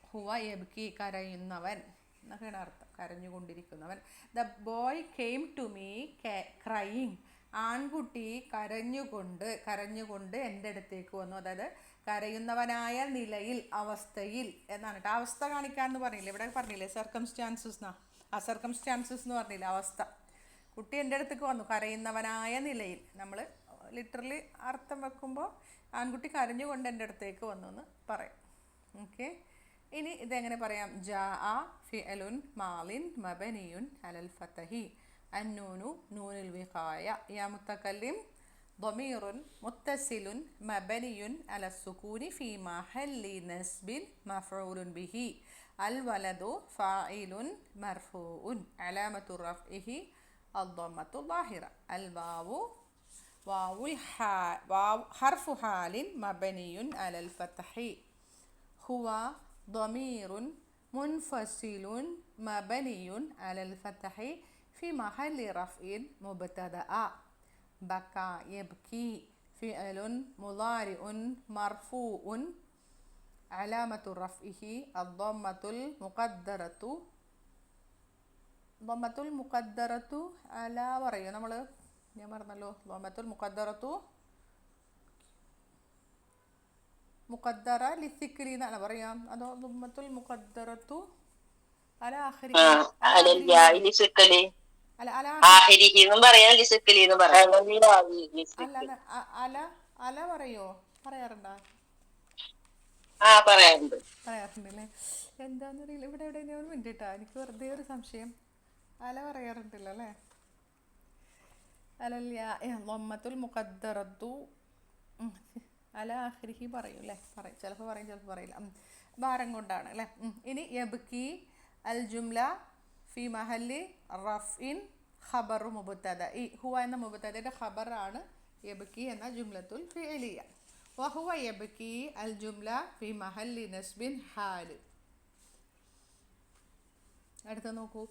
ഹുവ യബ്കി കരയുന്നവൻ എന്നൊക്കെയാണ് അർത്ഥം. കരഞ്ഞുകൊണ്ടിരിക്കുന്നവൻ. The boy came to me crying. ആൺകുട്ടി കരഞ്ഞുകൊണ്ട് എൻ്റെ അടുത്തേക്ക് വന്നു. അതായത് കരയുന്നവനായ നിലയിൽ, അവസ്ഥയിൽ എന്നാണ് കേട്ടോ. അവസ്ഥ കാണിക്കാമെന്ന് പറഞ്ഞില്ലേ, ഇവിടെ പറഞ്ഞില്ലേ സർക്കംസ്റ്റാൻസസ് എന്നാ. സർക്കംസ്റ്റാൻസസ് എന്ന് പറഞ്ഞില്ല, അവസ്ഥ. കുട്ടി എൻ്റെ അടുത്തേക്ക് വന്നു കരയുന്നവനായ നിലയിൽ. നമ്മൾ ലിറ്ററലി അർത്ഥം വെക്കുമ്പോൾ ആൺകുട്ടി കരഞ്ഞുകൊണ്ട് എൻ്റെ അടുത്തേക്ക് വന്നു എന്ന് പറയും. ഓക്കെ. ഇനി ഇതെങ്ങനെ പറയാം? ജാഅ ഫിഅലുൻ മാളിൻ മബനിയുൻ അലൽ ഫതഹി. അന്നൂനു നൂനുൽ വിഖായ. യാ മുത്തകല്ലിം ضمير متصل مبني على السكون في محل نصب مفعول به. الولد فاعل مرفوع علامة رفعه الضمة الظاهرة. الواو واو حرف حال مبني على الفتح. هو ضمير منفصل مبني على الفتح في محل رفع مبتدأ. بكى يبكي فعل مضارع مرفوع علامة رفعه الضمة المقدرة على പറയും നമ്മൾ ഞാൻ പറഞ്ഞല്ലോ ضمة മുഖദ്ദറ ലിസിക്രി എന്നാണ് പറയാം അതോ ضمة المقدرة على آخره അല്ല അല പറയോ പറയാറുണ്ടോ? പറയാറുണ്ടല്ലേ, എന്താന്നറിയില്ല. ഇവിടെ എവിടെ ഒരു മിനിറ്റ് കേട്ടോ, എനിക്ക് വെറുതെ ഒരു സംശയം. അല പറയാറുണ്ടല്ലോ അല്ലേ? അലല്യാത്തുൽ മുഖദ്ദറത്തു അല ആഖിരിഹി പറയും അല്ലേ? പറയും, ചിലപ്പോൾ പറയും ചിലപ്പോൾ പറയില്ല. ഭാരം കൊണ്ടാണ് അല്ലേ? ഇനി യബ്കി അൽ ജുംല ഫി മഹല്ലി റഫ്ഇൻ ഖബറു മുബ്തദ. ഈ ഹുവ എന്ന മുബ്തദയുടെ ഖബറാണ് യബ്കി എന്ന ജുംലത്തുൽ ഫിഇലിയ. വഹുവ യബ്കി അൽ ജുംല ഫി മഹല്ലി നസ്ബിൻ ഹാൽ. അടുത്ത നോക്കൂ.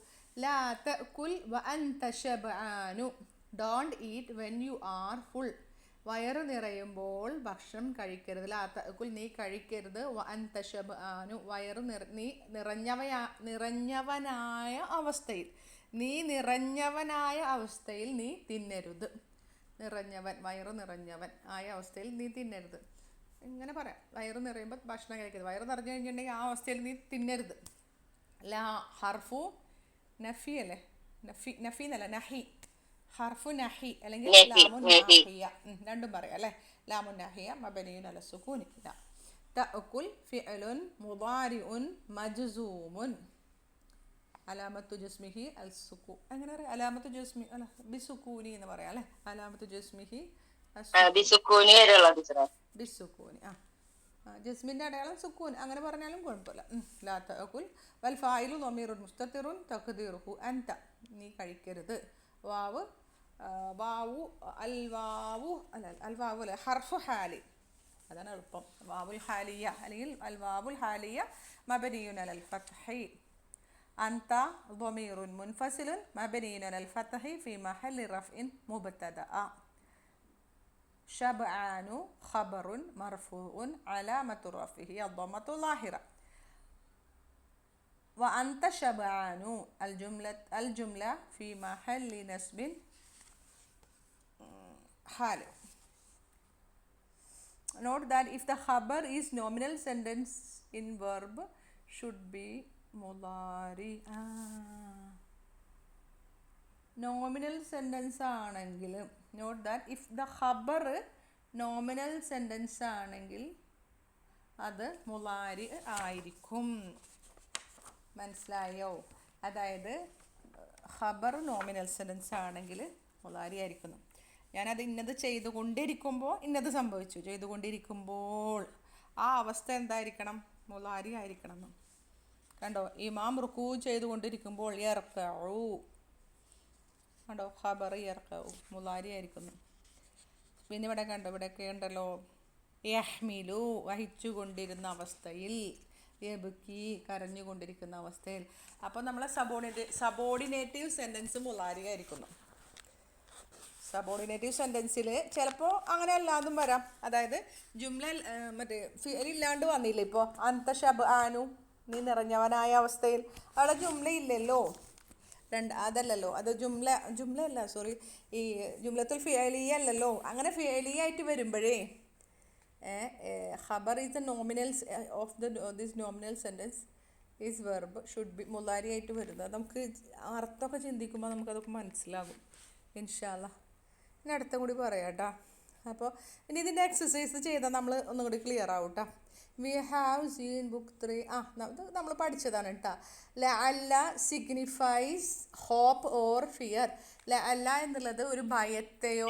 ലാ തഅകുൽ വ അൻത ശബ്ആനു. Don't eat when you are full. വയറ് നിറയുമ്പോൾ ഭക്ഷണം കഴിക്കരുത്. ലാ തഅകുൽ നീ കഴിക്കരുത്. വ അൻത ശബ്ആനു വയറ് നീ നിറഞ്ഞവനായ അവസ്ഥയിൽ, നീ നിറഞ്ഞവനായ അവസ്ഥയിൽ നീ തിന്നരുത്. നിറഞ്ഞവൻ, വയറ് നിറഞ്ഞവൻ ആയ അവസ്ഥയിൽ നീ തിന്നരുത്. ഇങ്ങനെ പറയാം, വയറ് നിറയുമ്പോൾ ഭക്ഷണം കഴിക്കരുത്. വയറ് നിറഞ്ഞു കഴിഞ്ഞിട്ടുണ്ടെങ്കിൽ ആ അവസ്ഥയിൽ നീ തിന്നരുത്. ലാ ഹർഫു നഫി അല്ലേ? നഫി എന്നല്ല, നഹി. ഹർഫു നഹി അല്ലെങ്കിൽ ലാമു നാഹിയ, രണ്ടും പറയാം അല്ലേ? ലാമു നാഹിയ മബനിയുൻ അല സുകൂനി. തഅകുൽ ഫിഅലുൻ മുദാരിഉൻ മജ്സൂമുൻ അലാമത്തു ജസ്മിഹി അൽ സുകൂ. അങ്ങനെ പറയാം, അലാമത്തു ജസ്മി അല്ല ബിസുക്കൂനി എന്ന് പറയാം അല്ലേ? അലാമത്തു ജസ്മിഹി ബിസുക്കൂനി. ജസ്മിന്റെ അടയാളം സുക്കൂൻ, അങ്ങനെ പറഞ്ഞാലും കുഴപ്പമില്ല. ലാ തഅകുൽ വൽ ഫായിലു ളമീറുൻ മുസ്തതിറുൻ തഖ്ദീറുഹു അൻത. നീ കഴിക്കരുത്. വാവ് അൽവാവു അല്ലെ? ഹർഫു ഹാലി, അതാണ് എളുപ്പം. വാവുൽ ഹാലിയ അല്ലെങ്കിൽ അൽവാവുൽ ഹാലിയ മബനിയുൻ അലൽ ഫത്ഹി. അൻത ളമീറുൻ മുൻഫസിലുൻ മബനിയുൻ അലൽ ഫത്ഹി ഫി Mahalli റഫ്ഇൻ മുബ്തദഅ. شبعان خبر مرفوع علامة رفعه الضمة الظاهرة. وأنت شبعان الجملة في محل نصب حال. Note that if the khabar is nominal sentence in verb should be mudari. Nominal sentence ആണെങ്കിൽ, നോട്ട് ദാറ്റ് ഇഫ് ദ ഖബർ നോമിനൽ സെൻറ്റൻസ് ആണെങ്കിൽ അത് മുളാരി ആയിരിക്കും. മനസ്സിലായോ? അതായത് ഖബർ നോമിനൽ സെൻറ്റൻസ് ആണെങ്കിൽ മുളാരി ആയിരിക്കുന്നു. ഞാനത് ഇന്നത് ചെയ്തുകൊണ്ടിരിക്കുമ്പോൾ ഇന്നത് സംഭവിച്ചു, ചെയ്തുകൊണ്ടിരിക്കുമ്പോൾ ആ അവസ്ഥ എന്തായിരിക്കണം? മുളാരി ആയിരിക്കണം. കണ്ടോ, ഇമാം റുക്കൂ ചെയ്തുകൊണ്ടിരിക്കുമ്പോൾ യർകഉ, കണ്ടോ ഖബർ യർകഉ മുളാരി ആയിരിക്കുന്നു. പിന്നെ ഇവിടെ കണ്ടോ, ഇവിടെയൊക്കെ ഉണ്ടല്ലോ യഹ്മിലു വഹിച്ചുകൊണ്ടിരുന്ന അവസ്ഥയിൽ, യബ്കി കരഞ്ഞുകൊണ്ടിരിക്കുന്ന അവസ്ഥയിൽ. അപ്പോൾ നമ്മളെ സബോർഡിനേറ്റീവ് സെൻറ്റൻസ് മുളാരി ആയിരിക്കുന്നു. സബോർഡിനേറ്റീവ് സെൻറ്റൻസിൽ ചിലപ്പോൾ അങ്ങനെ അല്ലാതും വരാം. അതായത് ജുംല മറ്റേ ഫിഅലില്ലാണ്ട് വന്നില്ലേ? ഇപ്പോൾ അൻത ശബ്ആനു നീ നിറഞ്ഞവനായ അവസ്ഥയിൽ, അവിടെ ജുംല ഇല്ലല്ലോ, അതല്ലല്ലോ, അത് ജുംല അല്ല, സോറി, ഈ ജുംലത്തുൽ ഫിഅലിയ അല്ലല്ലോ. അങ്ങനെ ഫിഅലിയ ആയിട്ട് വരുമ്പോഴേ ഖബർ is the nominal of this nominal sentence is verb should be മുളാരി ആയിട്ട് വരുന്നത്. നമുക്ക് അർത്ഥമൊക്കെ ചിന്തിക്കുമ്പോൾ നമുക്കതൊക്കെ മനസ്സിലാകും ഇൻഷാ അല്ലാഹ്. ഇനി അടുത്ത കൂടി പറയാം കേട്ടോ. അപ്പോൾ ഇനി ഇതിൻ്റെ എക്സസൈസ് ചെയ്താൽ നമ്മൾ ഒന്നും കൂടി ക്ലിയർ ആവും കേട്ടോ. We have seen book 3. ഇത് നമ്മൾ പഠിച്ചതാണ് കേട്ടോ. ലഅല്ല സിഗ്നിഫൈസ് ഹോപ്പ് ഓർ ഫിയർ. ലഅല്ല എന്നുള്ളത് ഒരു ഭയത്തെയോ,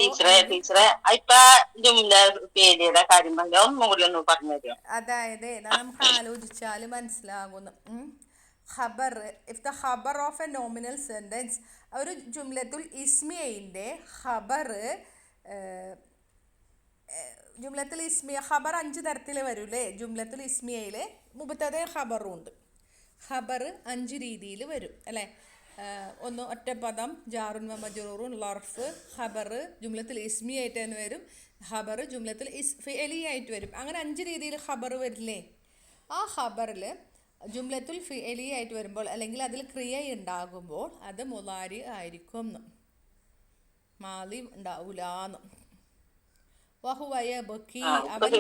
അതായത് നമുക്ക് ആലോചിച്ചാൽ മനസ്സിലാകുന്നു. ഖബർ, ഇഫ് ദ ഖബർ ഓഫ് എ നോമിനൽ സെൻറ്റൻസ്, ഒരു ജുംലത്തുൽ ഇസ്മിയയിൻ്റെ ഖബർ, ജുംലത്തുൽ ഇസ്മിയ ഖബർ 5 തരത്തിൽ വരൂലേ. ജുംലത്തുൽ ഇസ്മിയയിൽ മുബത്തദ ഖബറും ഉണ്ട്. ഖബർ 5 രീതിയിൽ വരും അല്ലേ. ഒന്ന് ഒറ്റപ്പദം, ജാറുൻ വ മജ്റൂറുൻ, ലർഫ്. ഖബർ ജുംലത്തുൽ ഇസ്മിയായിട്ട് തന്നെ വരും. ഖബർ ജുംലത്തുൽ ഫിഅലി ആയിട്ട് വരും. അങ്ങനെ 5 രീതിയിൽ ഖബർ വരില്ലേ. ആ ഖബറിൽ ജുംലത്തുൽ ഫിഅലി ആയിട്ട് വരുമ്പോൾ അല്ലെങ്കിൽ അതിൽ ക്രിയ ഉണ്ടാകുമ്പോൾ അത് മുളാരി ആയിരിക്കും, മാലി ഉണ്ടാവൂലാന്ന്. വഹുവയ ബക്കി, അവൻ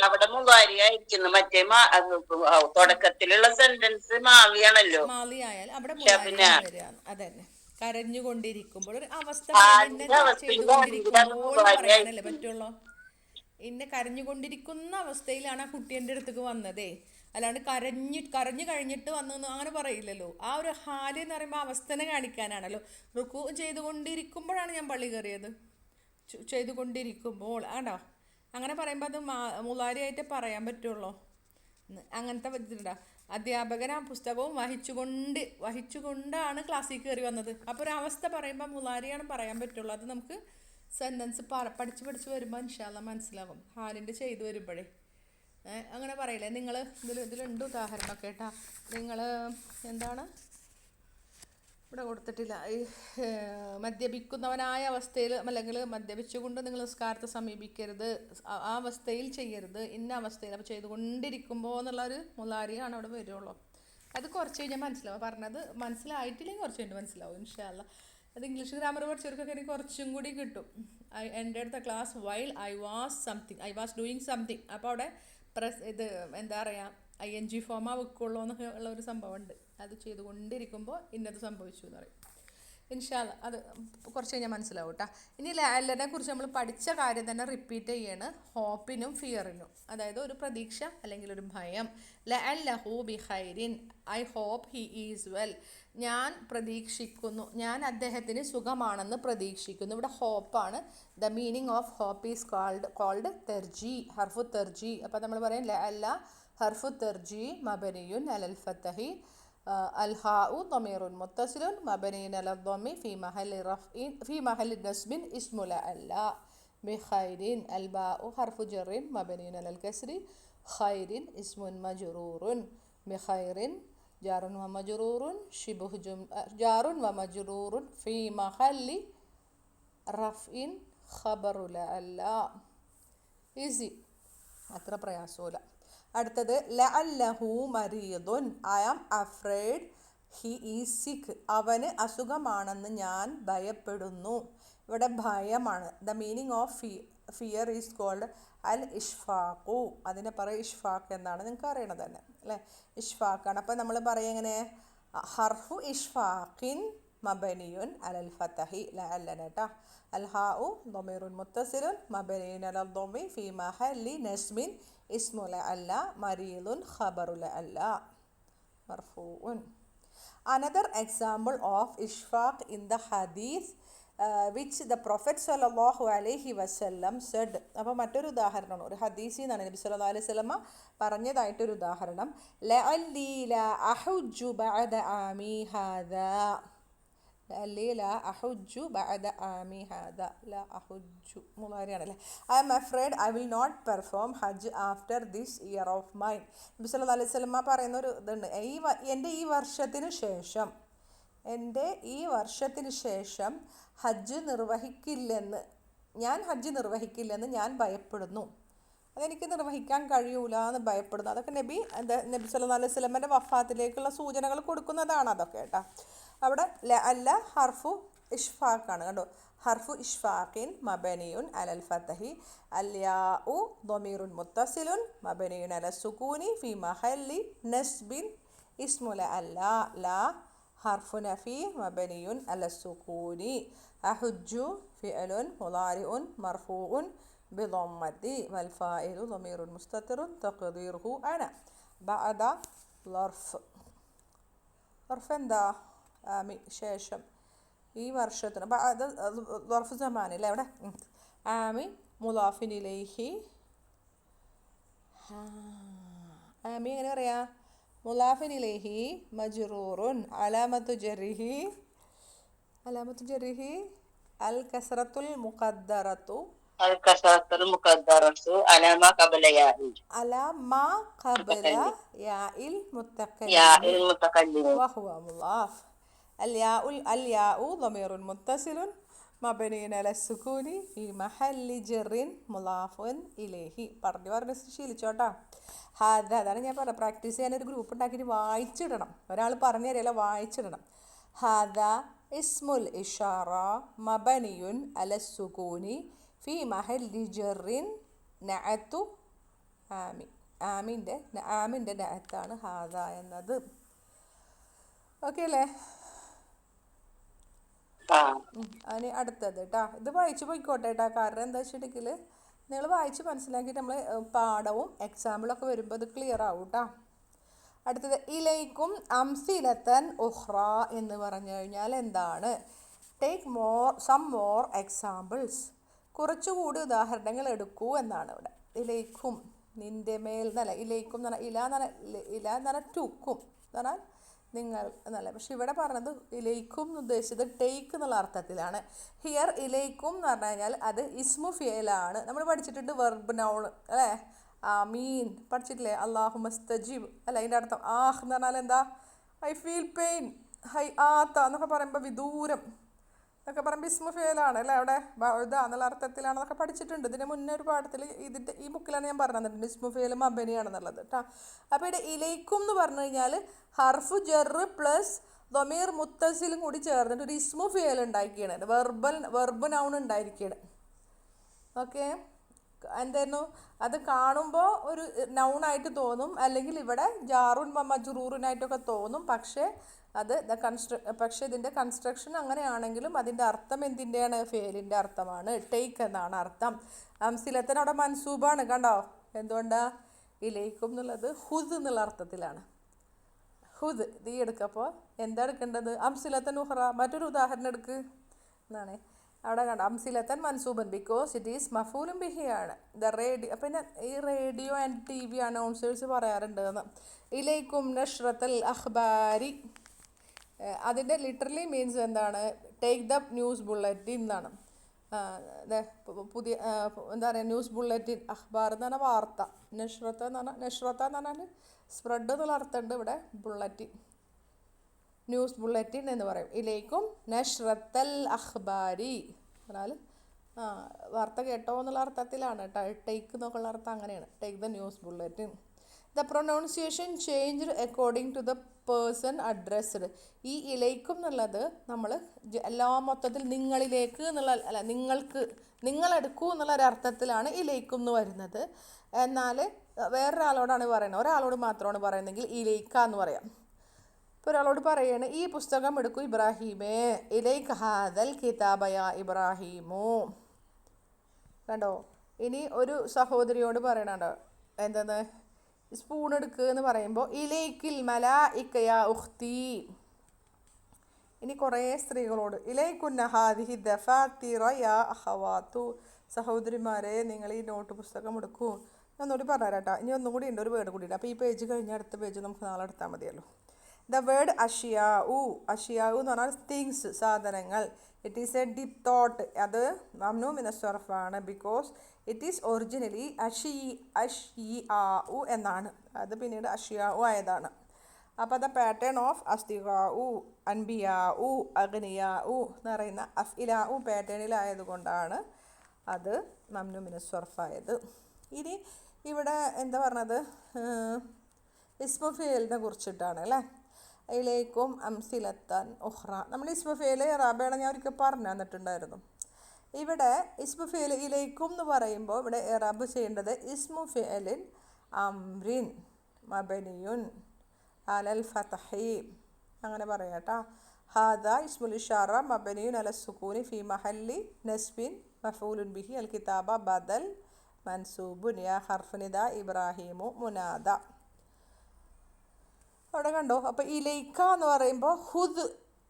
അവിടെ മുതാരിയായിരിക്കുന്നു. മറ്റേ തുടക്കത്തിലുള്ള സെന്റൻസ് മാവിയാണല്ലോ. മാലി ആയാൽ അവിടെ വരികയാണ്. അതന്നെ, കരഞ്ഞുകൊണ്ടിരിക്കുമ്പോൾ ഒരു അവസ്ഥ ചെയ്തുകൊണ്ടിരിക്കുമ്പോൾ പറയാനല്ലേ പറ്റുള്ളൂ. ഇന്നെ കരഞ്ഞുകൊണ്ടിരിക്കുന്ന അവസ്ഥയിലാണ് ആ കുട്ടി എൻ്റെ അടുത്തേക്ക് വന്നതേ. അല്ലാണ്ട് കരഞ്ഞു കഴിഞ്ഞിട്ട് വന്നു അങ്ങനെ പറയില്ലല്ലോ. ആ ഒരു ഹാല് എന്ന് പറയുമ്പോൾ അവസ്ഥനെ കാണിക്കാനാണല്ലോ. റുക്കു ചെയ്തുകൊണ്ടിരിക്കുമ്പോഴാണ് ഞാൻ പള്ളി കയറിയത്, ചെയ്തുകൊണ്ടിരിക്കുമ്പോൾ ആണോ. അങ്ങനെ പറയുമ്പോൾ അത് മുളാരിയായിട്ട് പറയാൻ പറ്റുള്ളൂ. അങ്ങനത്തെ പറ്റില്ല. അധ്യാപകൻ ആ പുസ്തകവും വഹിച്ചുകൊണ്ടാണ് ക്ലാസ്സിൽ കയറി വന്നത്. അപ്പോൾ ഒരു അവസ്ഥ പറയുമ്പോൾ മുളാരിയാണ് പറയാൻ പറ്റുള്ളൂ. അത് നമുക്ക് സെൻറ്റൻസ് പഠിച്ച് വരുമ്പോൾ ഇൻഷാ അല്ലാഹ് മനസ്സിലാകും. ഹാലിൻ്റെ ചെയ്തു വരുമ്പോഴേ അങ്ങനെ പറയില്ലേ. നിങ്ങൾ ഇതിലുണ്ട് ഉദാഹരണമൊക്കെ കേട്ടാ. നിങ്ങൾ എന്താണ് ഇവിടെ കൊടുത്തിട്ടില്ല. മദ്യപിക്കുന്നവനായ അവസ്ഥയിൽ അല്ലെങ്കിൽ മദ്യപിച്ചുകൊണ്ട് നിങ്ങൾ നിസ്കാരത്തെ സമീപിക്കരുത്, ആ അവസ്ഥയിൽ ചെയ്യരുത്, ഇന്ന അവസ്ഥയിൽ. അപ്പോൾ ചെയ്തുകൊണ്ടിരിക്കുമ്പോൾ എന്നുള്ളൊരു മുളാരിയാണ് അവിടെ വരുള്ളൂ. അത് കുറച്ച് കഴിഞ്ഞാൽ മനസ്സിലാവും. പറഞ്ഞത് മനസ്സിലായിട്ടില്ലെങ്കിൽ കുറച്ച് കഴിഞ്ഞ് മനസ്സിലാവും ഇൻഷാ അല്ലാഹ്. അത് ഇംഗ്ലീഷ് ഗ്രാമർ പഠിച്ചവർക്കൊക്കെ എനിക്ക് കുറച്ചും കൂടി കിട്ടും. I ended the class while I was doing something. അപ്പോൾ അവിടെ ഇത് എന്താ പറയുക, ING ഫോമാ വെക്കുള്ളൂ എന്നൊക്കെ ഉള്ള ഒരു സംഭവമുണ്ട്. അത് ചെയ്തുകൊണ്ടിരിക്കുമ്പോൾ ഇന്നത് സംഭവിച്ചു എന്ന് പറയും. ഇൻഷാ അല്ലാഹ് അത് കുറച്ച് കഴിഞ്ഞാൽ മനസ്സിലാവും കേട്ടോ. ഇനി ലഅല്ലനെ കുറിച്ച് നമ്മൾ പഠിച്ച കാര്യം തന്നെ റിപ്പീറ്റ് ചെയ്യാണ്. ഹോപ്പിനും ഫിയറിനും, അതായത് ഒരു പ്രതീക്ഷ അല്ലെങ്കിൽ ഒരു ഭയം. ലഅല്ലഹു ബിഖൈരിൻ, I hope he is well. ഞാൻ പ്രതീക്ഷിക്കുന്നു, ഞാൻ അദ്ദേഹത്തിന് സുഖമാണെന്ന് പ്രതീക്ഷിക്കുന്നു. ഇവിടെ ഹോപ്പാണ്. The meaning of hope is called തെർജി, ഹർഫു തെർജി. അപ്പോൾ നമ്മൾ പറയും ലഅല്ല ഹർഫു തെർജി മബനിയുൻ അലൽ ഫതഹി, الهاء ضمير متصل مبني على الضم في محل نصب اسم لألا. بخير الباء حرف جر مبني على الكسر. خير اسم مجرور. بخير جار ومجرور شبه جار ومجرور في محل رفع خبر لألا. ഈസി, അത്ര പ്രയാസമില്ല. അടുത്തത് ലഅല്ലഹു മരീദുൻ, I am afraid he is sick, അവന് അസുഖമാണെന്ന് ഞാൻ ഭയപ്പെടുന്നു. ഇവിടെ ഭയമാണ്. The meaning of fear is called അൽ ഇഷ്ഫാഖു. അതിനെ പറയും ഇഷ്ഫാഖ് എന്നാണ്, നിങ്ങൾക്ക് അറിയണത് തന്നെ അല്ലേ. ഇഷ്ഫാഖാണ്. അപ്പം നമ്മൾ പറയും എങ്ങനെ, ഹർഫു ഇഷ്ഫാഖിൻ മബനിയുൻ അലൽ ഫതഹി ലഅല്ലന കേട്ടോ. അൽഹാഉ ضمير متصل مبني على الضم في محل نصب اسم لألا. مريض خبر لألا مرفوع. Another example of ishfaq in the hadith which the Prophet sallallahu alaihi wasallam said. അപ്പോൾ മറ്റൊരു ഉദാഹരണമാണ്, ഒരു ഹദീസിൽ നിന്നാണ് നബി സല്ലല്ലാഹു അലൈഹി വസല്ലമ പറഞ്ഞതായിട്ടൊരു ഉദാഹരണം. ലഅല്ലി ലാ അഹുജ്ജു ബഅദ ആമി ഹാദാ. ലഅല്ലി ലാ അഹുജ്ജു ബഅദ ആമി ഹാദാ. ലാ അഹുജ്ജു മുളാരിയാണല്ലേ. I am afraid I will not perform hajj after this year of mine. നബി സല്ലല്ലാഹു അലൈഹി വസല്ലമ പറയുന്ന ഒരു ഇതുണ്ട്, എൻ്റെ ഈ വർഷത്തിന് ശേഷം ഹജ്ജ് നിർവഹിക്കില്ലെന്ന്, ഞാൻ ഹജ്ജ് നിർവഹിക്കില്ലെന്ന് ഞാൻ ഭയപ്പെടുന്നു. അതെനിക്ക് നിർവഹിക്കാൻ കഴിയൂല എന്ന് ഭയപ്പെടുന്നു. അതൊക്കെ നബി സല്ലല്ലാഹു അലൈഹി വസല്ലമയുടെ വഫാത്തിലേക്കുള്ള സൂചനകൾ കൊടുക്കുന്നതാണ് അതൊക്കെ കേട്ടോ. അവിടെ ലഅല്ല ഹർഫു ഇഷ്ഫാഖാണ് കണ്ടോ. ഹർഫു ഇഷ്ഫാഖിൻ മബനിയുൻ അലൽ ഫതഹി. അൽയാഉ ضمير متصل مبني على السكون في محل نصب اسم لألا. لا حرف نفي مبني على السكون. أحج فعل مضارع مرفوع بضمة والفاعل ضمير مستتر تقديره أنا. بعد ظرف എന്താ, ശേഷം, ഈ വർഷത്തിന്. അത് ظرف സമാനല്ലേ അവിടെ. ആമി മുളാഫിൻ ഇലൈഹി. ആമി എങ്ങനെ പറയാ, മുലാഫിൻ ഇലൈഹി മജ്റൂറുൻ അലാമത്തു ജറിഹി അൽ കസ്റത്തുൽ മുഖദ്ദറത്തു الكسرة المقدرة على ما قبل ياء അലാ മാ ഖബല المتكلم യാഇൽ ياء മുത്തക്കല്ലിമി المتكلم وهو مضاف الياء ضمير متصل مبني على السكون في محل جر مضاف إليه പറഞ്ഞ് ശീലിച്ചോട്ടാ. അതാണ് ഞാൻ പറഞ്ഞത്, പ്രാക്ടീസ് ചെയ്യാൻ ഒരു ഗ്രൂപ്പ് ഉണ്ടാക്കിയിട്ട് വായിച്ചിടണം. ഒരാൾ പറഞ്ഞു തരില്ല, വായിച്ചിടണം. ഹാദ ഇസ്മുൽ ഇഷാറ മബനിയുൻ അല സുകൂനി ഫി മഹല്ലി ജറിൻ നഅത്തു ആമിൻ്റെ നഅത്താണ് ഹാദ എന്നത്. ഓക്കെ അല്ലേ? അതിന് അടുത്തത് കേട്ടോ, ഇത് വായിച്ച് പോയിക്കോട്ടെ കേട്ടോ. കാരണം എന്താ വെച്ചിട്ടുണ്ടെങ്കിൽ നിങ്ങൾ വായിച്ച് മനസ്സിലാക്കിയിട്ട് നമ്മൾ പാഠവും എക്സാമ്പിളൊക്കെ വരുമ്പോൾ അത് ക്ലിയർ ആവും കേട്ടോ. അടുത്തത് ഇലൈക്കും അംസിലത്തൻ ഉഹ്റ എന്ന് പറഞ്ഞു കഴിഞ്ഞാൽ എന്താണ്? ടേക്ക് മോർ എക്സാമ്പിൾസ്, കുറച്ചുകൂടി ഉദാഹരണങ്ങൾ എടുക്കൂ എന്നാണ് ഇവിടെ. ഇലൈക്കും നിൻ്റെ മേൽ എന്നല്ല, ഇലൈക്കും എന്ന് പറഞ്ഞാൽ ഇല എന്ന് പറഞ്ഞാൽ ടുക്കും എന്ന് പറഞ്ഞാൽ നിങ്ങൾ എന്നല്ല. പക്ഷെ ഇവിടെ പറഞ്ഞത് ഇലൈക്കും എന്ന് ഉദ്ദേശിച്ചത് ടേക്ക് എന്നുള്ള അർത്ഥത്തിലാണ്. ഹിയർ ഇലൈക്കും എന്ന് പറഞ്ഞു കഴിഞ്ഞാൽ അത് ഇസ്മു ഫിയലാണ്. നമ്മൾ പഠിച്ചിട്ടുണ്ട് വെർബ് നൗൺ അല്ലേ? ആമീൻ പഠിച്ചിട്ടില്ലേ? അല്ലാഹു മസ്തജീബ് അല്ല, അതിൻ്റെ അർത്ഥം ആഹ് എന്ന് പറഞ്ഞാൽ എന്താ? I feel pain. ഹൈ ആത്ത എന്നൊക്കെ പറയുമ്പോൾ വിദൂരം എന്നൊക്കെ പറയുമ്പോൾ ഇസ്മു ഫിയലാണ് അല്ലേ? അവിടെ എന്നുള്ള അർത്ഥത്തിലാണെന്നൊക്കെ പഠിച്ചിട്ടുണ്ട്. ഇതിന് മുന്നേ ഒരു പാഠത്തിൽ ഈ ബുക്കിലാണ് ഞാൻ പറഞ്ഞു തന്നിട്ടുണ്ട് ഇസ്മു ഫിയൽ മബനിയാണെന്നുള്ളത് കേട്ടോ. അപ്പോൾ ഇവിടെ ഇലൈക്കും എന്ന് പറഞ്ഞു കഴിഞ്ഞാൽ ഹർഫു ജറ് പ്ലസ് ദമീർ മുത്തസിലും കൂടി ചേർന്നിട്ട് ഒരു ഇസ്മു ഫിയൽ ഉണ്ടാക്കിയാണ്, വെർബ് നൗൺ ഉണ്ടായിരിക്കുകയാണ്. ഓക്കെ, എന്തായിരുന്നു അത്? കാണുമ്പോൾ ഒരു നൗണായിട്ട് തോന്നും, അല്ലെങ്കിൽ ഇവിടെ ജാറുൻ മജ്റൂറിനായിട്ടൊക്കെ തോന്നും. പക്ഷേ ഇതിൻ്റെ കൺസ്ട്രക്ഷൻ അങ്ങനെയാണെങ്കിലും അതിൻ്റെ അർത്ഥം എന്തിൻ്റെയാണ്? ഫേലിൻ്റെ അർത്ഥമാണ്. ടേക്ക് എന്നാണ് അർത്ഥം. അംസിലത്തിന് അവിടെ മൻസൂബാണ്, കണ്ടോ? എന്തുകൊണ്ടാ? ഇലൈക്കും എന്നുള്ളത് ഹുദ് എന്നുള്ള അർത്ഥത്തിലാണ്. ഹുദ് തീ എടുക്കപ്പോൾ എന്താ എടുക്കേണ്ടത്? അംസിലത്തൻ ഉഹ്റ. മറ്റൊരു ഉദാഹരണം എടുക്ക് എന്നാണ് അവിടെ കണ്ട. അംസിലത്തൻ മൻസൂബൻ ബിക്കോസ് ഇറ്റ് ഈസ് മഫൂലും ബിഹിയാണ്. റേഡിയോ, പിന്നെ ഈ radio and T V announcers പറയാറുണ്ട് എന്ന്. ഇലൈക്കും നഷ്റത്തൽ അഖ്ബാരി, അതിൻ്റെ ലിറ്ററലി മീൻസ് എന്താണ്? ടേക്ക് ദ ന്യൂസ് ബുള്ളറ്റിൻ എന്നാണ്. പുതിയ എന്താ പറയുക, ന്യൂസ് ബുള്ളറ്റിൻ. അഖ്ബാർ എന്ന് പറഞ്ഞാൽ വാർത്ത, നഷ്റത്ത എന്ന് പറഞ്ഞാൽ സ്പ്രെഡ് എന്നുള്ള അർത്ഥമുണ്ട്. ഇവിടെ ബുള്ളറ്റിൻ, ന്യൂസ് ബുള്ളറ്റിൻ എന്ന് പറയും. ഇലൈക്കും നഷ്റത്തൽ അഖ്ബാരി എന്നാൽ വാർത്ത കേട്ടോ എന്നുള്ള അർത്ഥത്തിലാണ് കേട്ടോ. ടേക്ക് എന്നൊക്കെയുള്ള അർത്ഥം അങ്ങനെയാണ്, take the news bulletin. The pronunciation changed according to the person addressed. ഈ ഇലൈക്കും എന്നുള്ളത് നമ്മൾ എല്ലാ മൊത്തത്തിൽ നിങ്ങളിലേക്ക് എന്നുള്ള അല്ല, നിങ്ങളെടുക്കൂ എന്നുള്ള ഒരർത്ഥത്തിലാണ് ഇലൈക്കും എന്ന് വരുന്നത്. എന്നാൽ വേറൊരാളോടാണ് പറയുന്നത്, ഒരാളോട് മാത്രമാണ് പറയുന്നതെങ്കിൽ ഇലൈക്ക എന്ന് പറയാം. ഇപ്പോൾ ഒരാളോട് പറയാണ് ഈ പുസ്തകം എടുക്കൂ ഇബ്രാഹീമേ, ഇലൈക ഹാദൽ കിതാബയ ഇബ്രാഹീമു. കണ്ടോ? ഇനി ഒരു സഹോദരിയോട് പറയണോ എന്തെന്ന്? സ്പൂൺ എടുക്കുക എന്ന് പറയുമ്പോൾ ഇലൈക്കിൽ മലായിക യാ ഉഖ്തി. ഇനി കുറേ സ്ത്രീകളോട് ഇലൈകുന്ന ഹാദിഹി ദഫാത്തിറ യാ അഖവാതു, സഹോദരിമാരെ നിങ്ങൾ ഈ നോട്ട് പുസ്തകം എടുക്കൂ. ഒന്നുകൂടി പറഞ്ഞുതരാം കേട്ടോ. ഇനി ഒന്നും കൂടി ഉണ്ട്, ഒരു വേർഡ് കൂടി ഉണ്ട്. അപ്പോൾ ഈ പേജ് കഴിഞ്ഞാൽ അടുത്ത പേജ് നമുക്ക് നാളെ എടുത്താൽ മതിയല്ലോ. ദ വേർഡ് അഷിയാഉ എന്ന് പറഞ്ഞാൽ തിങ്സ്, സാധനങ്ങൾ. It is A dip thought. അത് മംനൂ മിന സർഫാണ് ബിക്കോസ് ഇറ്റ് ഈസ് ഒറിജിനലി അഷിയാഉ എന്നാണ്. അത് പിന്നീട് അഷിയാഉ ആയതാണ്. അപ്പോൾ ദ പാറ്റേൺ ഓഫ് അസ്തിഖാഉ, അൻബിയാഉ, അഗ്നിയാഉ എന്ന് പറയുന്ന അഫ്ഇലാഉ പാറ്റേണിലായതുകൊണ്ടാണ് അത് മംനൂ മിന സർഫായത്. ഇനി ഇവിടെ എന്താ പറഞ്ഞത്? ഇസ്മു ഫിയലിനെ കുറിച്ചിട്ടാണ് അല്ലേ? ഇലൈക്കും അംസിലത്തൻ ഉഹ്റ. നമ്മൾ ഇസ്മു ഫിയൽ ഇറാബയാണ് ഞാൻ ഒരിക്കൽ പറഞ്ഞു തന്നിട്ടുണ്ടായിരുന്നു. ഇവിടെ ഇസ്മു ഫിയൽ ഇലൈക്കും എന്ന് പറയുമ്പോൾ ഇവിടെ ഇറാബ് ചെയ്യേണ്ടത് ഇസ്മു ഫിയലിൻ അംറിൻ മബനിയുൻ അലൽ ഫതഹി അങ്ങനെ പറയാം കേട്ടോ. ഹാദ ഇസ്മുൽ ഇഷാറ മബനിയുൻ അല സുകൂനി ഫി മഹല്ലി നസ്ബിൻ മഫൂലുൻ ബിഹി അൽ കിതാബ ബദൽ മൻസൂബുൻ യാ ഹർഫ് നിദ ഇബ്രാഹിമു മുനാദ. അവിടെ കണ്ടോ? അപ്പോൾ ഇലൈക്ക എന്ന് പറയുമ്പോൾ ഹുദ്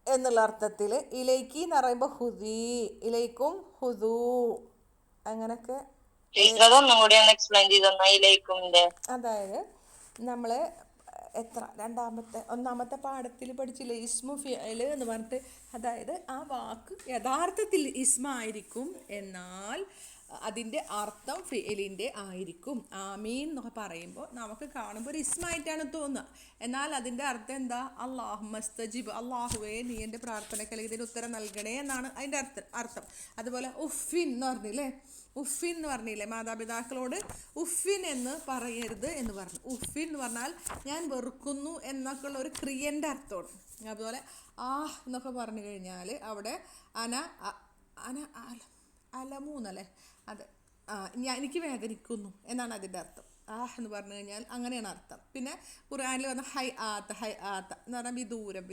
എന്നുള്ള അർത്ഥത്തിൽ, ഇലൈക്കി എന്ന് പറയുമ്പോൾ ഹുദി, ഇലൈക്കും ഹുദു അങ്ങനെയൊക്കെ. അതായത് നമ്മൾ എത്ര ഒന്നാമത്തെ പാഠത്തിൽ പഠിച്ചില്ലേ ഇസ്മു ഫിഅൽ എന്ന് പറഞ്ഞിട്ട്, അതായത് ആ വാക്ക് യഥാർത്ഥത്തിൽ ഇസ്മായിരിക്കും, എന്നാൽ അതിൻ്റെ അർത്ഥം ഫിഅലിൻ്റെ ആയിരിക്കും. ആമീൻ എന്നൊക്കെ പറയുമ്പോൾ നമുക്ക് കാണുമ്പോൾ ഒരു ഇസ്മായിട്ടാണ് തോന്നുക, എന്നാൽ അതിൻ്റെ അർത്ഥം എന്താ? അല്ലാഹുമ്മസ്തജിബ്, അള്ളാഹുവേ നീ എൻ്റെ പ്രാർത്ഥനയ്ക്ക് അല്ലെങ്കിൽ ഇതിന് ഉത്തരം നൽകണേ എന്നാണ് അതിൻ്റെ അർത്ഥം. അതുപോലെ ഉഫിൻ എന്ന് പറഞ്ഞില്ലേ, ഉഫിൻ എന്ന് പറഞ്ഞില്ലേ, മാതാപിതാക്കളോട് ഉഫിൻ എന്ന് പറയരുത് എന്ന് പറഞ്ഞു. ഉഫിൻ എന്ന് പറഞ്ഞാൽ ഞാൻ വെറുക്കുന്നു എന്നൊക്കെ ഉള്ള ഒരു ക്രിയൻ്റെ അർത്ഥമാണ്. അതുപോലെ എന്നൊക്കെ പറഞ്ഞു കഴിഞ്ഞാൽ അവിടെ അലമൂന്നല്ലേ, അത് എനിക്ക് വേദനിക്കുന്നു എന്നാണ് അതിൻ്റെ അർത്ഥം. എന്ന് പറഞ്ഞു കഴിഞ്ഞാൽ അങ്ങനെയാണ് അർത്ഥം. പിന്നെ ഖുർആനിൽ വന്ന ഹൈ ആത്ത എന്ന് പറഞ്ഞാൽ വിദൂരം,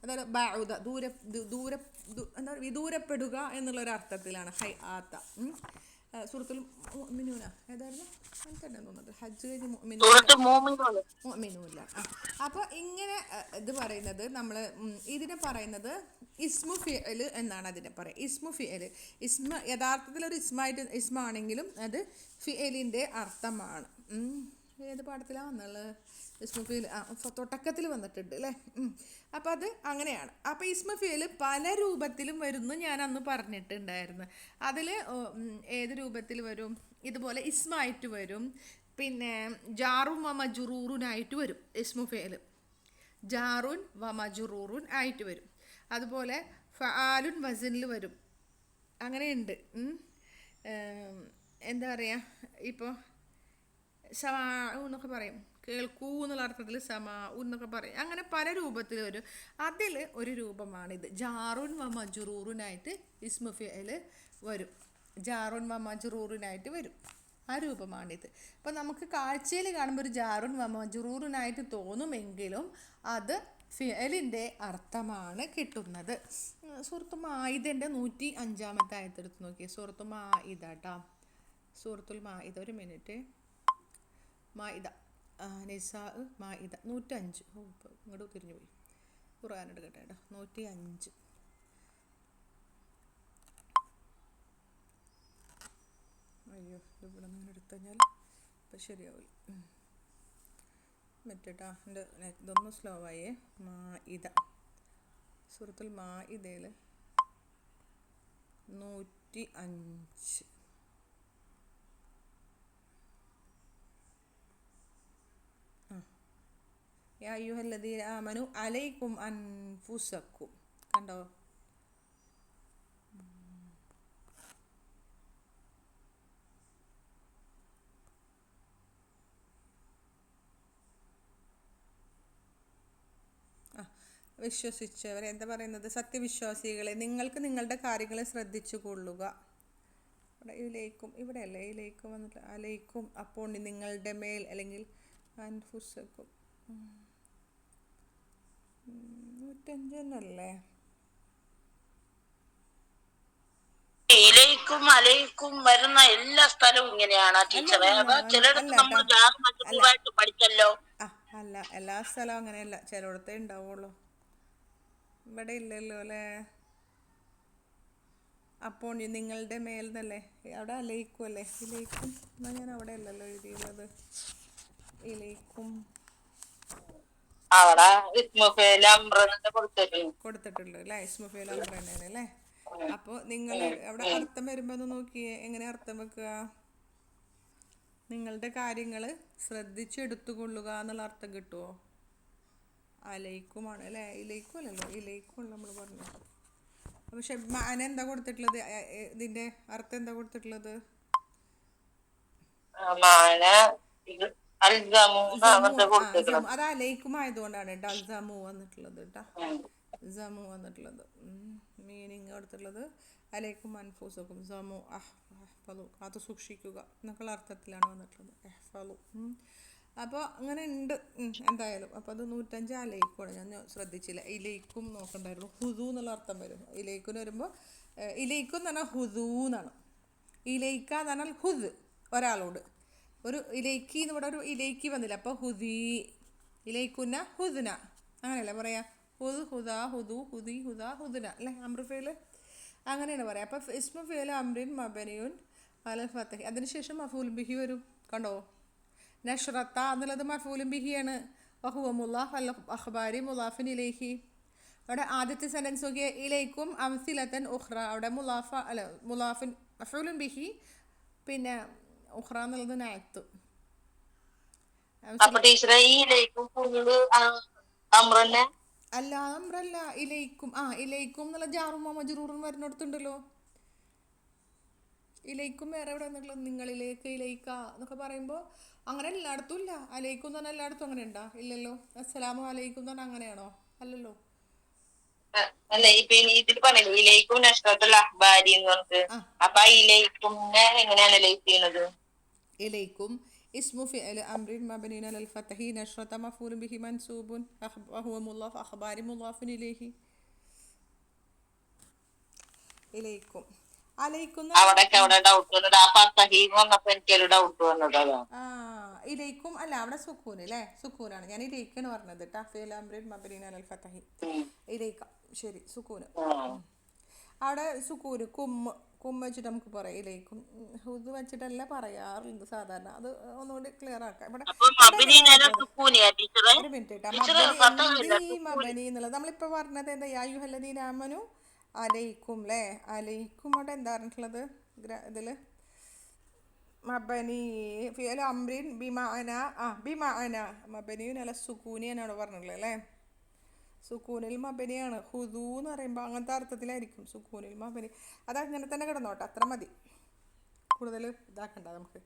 അതായത് ബഅുദ എന്താ വിദൂരപ്പെടുക എന്നുള്ളൊരു അർത്ഥത്തിലാണ് ഹൈ ആത്ത. സൂറത്തുൽ മുഅ്മിനൂന ഏതായിരുന്നു തന്നെ തോന്നുന്നത്, ഹജ്ജ് കഴിഞ്ഞ് മുഅ്മിനൂല്ല. അപ്പോൾ ഇങ്ങനെ ഇത് പറയുന്നത് നമ്മൾ ഇതിനെ പറയുന്നത് ഇസ്മു ഫിഅൽ എന്നാണ് അതിനെ പറയുക. ഇസ്മു ഫിഅൽ, യഥാർത്ഥത്തിൽ ഒരു ഇസ്മാണെങ്കിലും അത് ഫിഅലിൻ്റെ അർത്ഥമാണ്. ഏത് പാഠത്തിലാണ് വന്നുള്ളത്? ഇസ്മു ഫിഅൽ തുടക്കത്തിൽ വന്നിട്ടുണ്ട് അല്ലേ. അപ്പോൾ അത് അങ്ങനെയാണ്. അപ്പോൾ ഇസ്മു ഫിഅൽ പല രൂപത്തിലും വരുന്നു ഞാൻ അന്ന് പറഞ്ഞിട്ടുണ്ടായിരുന്നു. അതിൽ ഏത് രൂപത്തിൽ വരും? ഇതുപോലെ ഇസ്മായിട്ട് വരും, പിന്നെ ജാറുൻ വ മജ്റൂറുനായിട്ട് വരും. ഇസ്മു ഫിഅൽ ജാറുൻ വ മജ്റൂറുൻ ആയിട്ട് വരും. അതുപോലെ ഫആലുൻ വസനിൽ വരും. അങ്ങനെയുണ്ട്. എന്താ പറയുക, ഇപ്പോൾ സമാ എന്നൊക്കെ പറയും, കേൾക്കൂ എന്നുള്ള അർത്ഥത്തിൽ സമാ എന്നൊക്കെ പറയും. അങ്ങനെ പല രൂപത്തിൽ വരും. അതിൽ ഒരു രൂപമാണിത്. ജാറുൻ വ മജ്റൂറുനായിട്ട് ഇസ്മു ഫിഅൽ വരും. ജാറുൻ വ മജ്റൂറുനായിട്ട് വരും. ആ രൂപമാണിത്. അപ്പോൾ നമുക്ക് കാഴ്ചയിൽ കാണുമ്പോൾ ഒരു ജാറുൻ വ മജ്റൂറുനായിട്ട് തോന്നുമെങ്കിലും അത് ഫിഅലിൻ്റെ അർത്ഥമാണ് കിട്ടുന്നത്. സൂറത്തുൽ മാഇദൻ്റെ 105 ആയത്തെടുത്ത് നോക്കിയേ. സൂറത്തുൽ മാഇദ കേട്ടോ, സൂറത്തുൽ മാഇദ. ഒരു മിനിറ്റ്. മാഇദ നിസാ മാഇദ 105. ഇപ്പോൾ ഇങ്ങോട്ട് തിരിഞ്ഞു പോയി, ഖുർആൻ എടുക്കട്ടെ കേട്ടോ. 105. അയ്യോ, ഇവിടെ നിന്ന് എടുത്തു കഴിഞ്ഞാൽ ഇപ്പം ശരിയാവില്ല. മറ്റേട്ടാ എൻ്റെ ഇതൊന്ന് സ്ലോ ആയേ. മാഇദ, സൂറത്തുൽ മാഇദയിൽ 105. യാ അയ്യുഹല്ലദീന ആമനു അലൈക്കും അൻഫുസക്കും. കണ്ടോ? വിശ്വസിച്ചവരെ എന്താ പറയുന്നത്? സത്യവിശ്വാസികളെ, നിങ്ങൾക്ക് നിങ്ങളുടെ കാര്യങ്ങളെ ശ്രദ്ധിച്ചു കൊള്ളുക. ഇവിടെ ഇലൈക്കും, ഇവിടെ അല്ലേ ഇലൈക്കും വന്നിട്ട് അലൈക്കും. അപ്പോൾ നിങ്ങളുടെ മേൽ അല്ലെങ്കിൽ അൻഫുസക്കും 105 തന്നെയല്ലേ? ഇലൈക്കും അലൈക്കും വരുന്ന എല്ലാ സ്ഥലവും ഇങ്ങനെയാണ് ടീച്ചറെ. ചിലയിടത്ത് നമ്മൾ ജാറുമായിട്ട് പഠിച്ചല്ലോ. അല്ല, എല്ലാ സ്ഥലവും അങ്ങനെയല്ല, ചിലയിടത്തേ ഉണ്ടാവുള്ളൂ. ഇവിടെ ഇല്ലല്ലോ അല്ലേ. അപ്പോൾ നിങ്ങളുടെ മേൽ എന്നല്ലേ, അവിടെ അലയിക്കും അല്ലേ, ഇലയിക്കും. എന്നാൽ ഞാൻ അവിടെ അല്ലല്ലോ എഴുതിയുള്ളത്. ഇലയിക്കും കൊടുത്തിട്ടുള്ളൂ അല്ലേ, ഇസ്മുഫേൽ അമ്രനാണ് അല്ലേ. അപ്പോൾ നിങ്ങൾ അവിടെ അർത്ഥം വരുമ്പോൾ ഒന്ന് നോക്കിയേ, എങ്ങനെ അർത്ഥം വെക്കുക? നിങ്ങളുടെ കാര്യങ്ങൾ ശ്രദ്ധിച്ചെടുത്തുകൊള്ളുക എന്നുള്ള അർത്ഥം കിട്ടുമോ? അലൈക്കുമാണ് അല്ലേ, ഇലൈക്കും അല്ലല്ലോ, ഇലൈക്കും നമ്മൾ പറഞ്ഞു. പക്ഷെ മാന എന്താ കൊടുത്തിട്ടുള്ളത്? ഇതിൻ്റെ അർത്ഥം എന്താ കൊടുത്തിട്ടുള്ളത്? അത് അലൈക്കും ആയതുകൊണ്ടാണ് കേട്ടോ അൽസമു വന്നിട്ടുള്ളത് കേട്ടോ. സമു വന്നിട്ടുള്ളത് മീനിങ് കൊടുത്തിട്ടുള്ളത് അലൈക്കും അൻഫുസക്കും സമു അഹ്ഫലു, അത് സൂക്ഷിക്കുക എന്നൊക്കെയുള്ള അർത്ഥത്തിലാണ് വന്നിട്ടുള്ളത്. അഹ്ഫലു. അപ്പോൾ അങ്ങനെ ഉണ്ട് എന്തായാലും. അപ്പോൾ അത് 105 അലൈക്കുമാണ്, ഞാൻ ശ്രദ്ധിച്ചില്ല. ഇലൈക്കും നോക്കണ്ടായിരുന്നു. ഹുദു എന്നുള്ള അർത്ഥം വരും. ഇലൈക്കുന്ന് വരുമ്പോൾ ഇലൈക്കും എന്ന് പറഞ്ഞാൽ ഹുദു എന്നാണ്. ഇലൈക്ക എന്ന് പറഞ്ഞാൽ ഹുദ്, ഒരാളോട്. ഒരു ഇലൈക്കി എന്ന് ഇവിടെ ഒരു ഇലൈക്കി വന്നില്ല. അപ്പോൾ ഹുദി, ഇലൈക്കുന്ന ഹുദുന, അങ്ങനെയല്ലേ പറയാ. ഹുദ്, ഹുദ, ഹുദു, ഹുദി, ഹുദ, ഹുദുന അല്ലേ അമ്രുഫേൽ, അങ്ങനെയാണ് പറയാം. അപ്പോൾ ഇസ്മു ഫിഅൽ അംറിൻ മബനിയുൻ അലൽ ഫത്ഹി, അതിനുശേഷം മഫൂൽ ബിഹി വരും. കണ്ടോ? നഷ്റത്ത എന്നുള്ളത് മഫൂലും ബിഹിയാണ്. വഹുവ മുലാഫ് അൽ അഖ്ബാരി മുലാഫിൻ ഇലൈഹി. അവിടെ ആദ്യത്തെ സെൻറ്റൻസ് നോക്കിയ ഇലൈക്കും അംസിലത്തൻ ഉഖ്റ. അവിടെ മുലാഫ അല്ല മുലാഫിൻ മഫൂലുൻ ബിഹി, പിന്നെ ഉഖ്റ എന്നുള്ളത് നാത്ത്. അപ്പൊ ടീച്ചറെ ഈ ലേക്കും ഫുള്ള് അമ്രന്നെ. അല്ല അമ്രല്ല, ഇലൈക്കും. ഇലൈക്കും എന്നുള്ള ജാറും മജ്റൂറും വരുന്നിടത്തുണ്ടല്ലോ. ഇലൈക്കും വേറെ എവിടെ നിന്നുള്ളത്? നിങ്ങളിലേക്ക് ഇലൈക്ക എന്നൊക്കെ പറയുമ്പോൾ അങ്ങനെ എല്ലായിടത്തും ഇല്ല. അലൈക്കും എന്ന് പറഞ്ഞാൽ എല്ലായിടത്തും അങ്ങനെ ഉണ്ടോ? ഇല്ലല്ലോ. അസ്സലാമു അലൈക്കും എന്ന് പറഞ്ഞാൽ അങ്ങനെയാണോ? അല്ലല്ലോ. അല്ല ഇപ്പൊ ഇതിൽ പറഞ്ഞില്ലേ ഇലൈക്കും നഷ്റത്തുൽ അഖ്ബാരി എന്ന് പറഞ്ഞിട്ട്. ആ അപ്പൊ ആ ഇലൈക്കുമിനെ എങ്ങനെയാണ് ലൈക്ക് ചെയ്യുന്നത്? ഇലൈക്കും ഇസ്മു ഫിഅൽ അംറിൻ മബ്നിൻ അലൽ ഫത്ഹി നഷ്റത മഫൂലുൻ ബിഹി മൻസൂബുൻ വഹുവ മുളാഫ് അഖ്ബാരി മുളാഫിൻ ഇലൈഹി. ഇലൈക്കും അലൈക്കും അവിടെ ഡൗട്ട് വന്നത് ആ ഫത്തഹി എന്ന് പറഞ്ഞപ്പോ എനിക്കൊരു ഡൗട്ട് വന്നത് അതാണ്. ഇലൈക്കും അല്ല, അവിടെ സുക്കൂൻ അല്ലേ? സുക്കൂനാണ്. ഞാൻ ഇലൈക്കാണ് പറഞ്ഞത്. ഫിഅൽ അംറിൻ മബ്നിൻ അലൽ ഫത്ഹി ഇലൈക്ക. ശരി, സുക്കൂന്. അവിടെ സുക്കൂന് കുമ്മ വെച്ചിട്ട് നമുക്ക് പറയാം. ഇലൈക്കും ഹുദ് വെച്ചിട്ടല്ല പറയാറുണ്ട് സാധാരണ. അത് ഒന്നുകൂടി ക്ലിയർ ആക്കാം. ഇവിടെ ഒരു മിനിറ്റ് കേട്ടോ. മബനി മബനി എന്നുള്ളത് നമ്മളിപ്പോൾ പറഞ്ഞത് എന്താ? യാ അയ്യുഹല്ലദീന ആമനു അലൈക്കും അല്ലേ? അലൈക്കും അവിടെ എന്താ പറഞ്ഞിട്ടുള്ളത് ഇതിൽ? മബനി ഫിഅൽ അംറിൻ ബിമഅന മബനിയുൻ അല സുക്കൂനി എന്നാണ് പറഞ്ഞിട്ടുള്ളത് അല്ലേ? സുക്കൂനിൽ മബനിയാണ്. ഹുദു എന്ന് പറയുമ്പോൾ അങ്ങനത്തെ അർത്ഥത്തിലായിരിക്കും സുക്കൂനിൽ മബനി. അത് അങ്ങനെ തന്നെ കിടന്നോട്ടെ, അത്ര മതി. കൂടുതൽ ഇതാക്കണ്ട, നമുക്ക്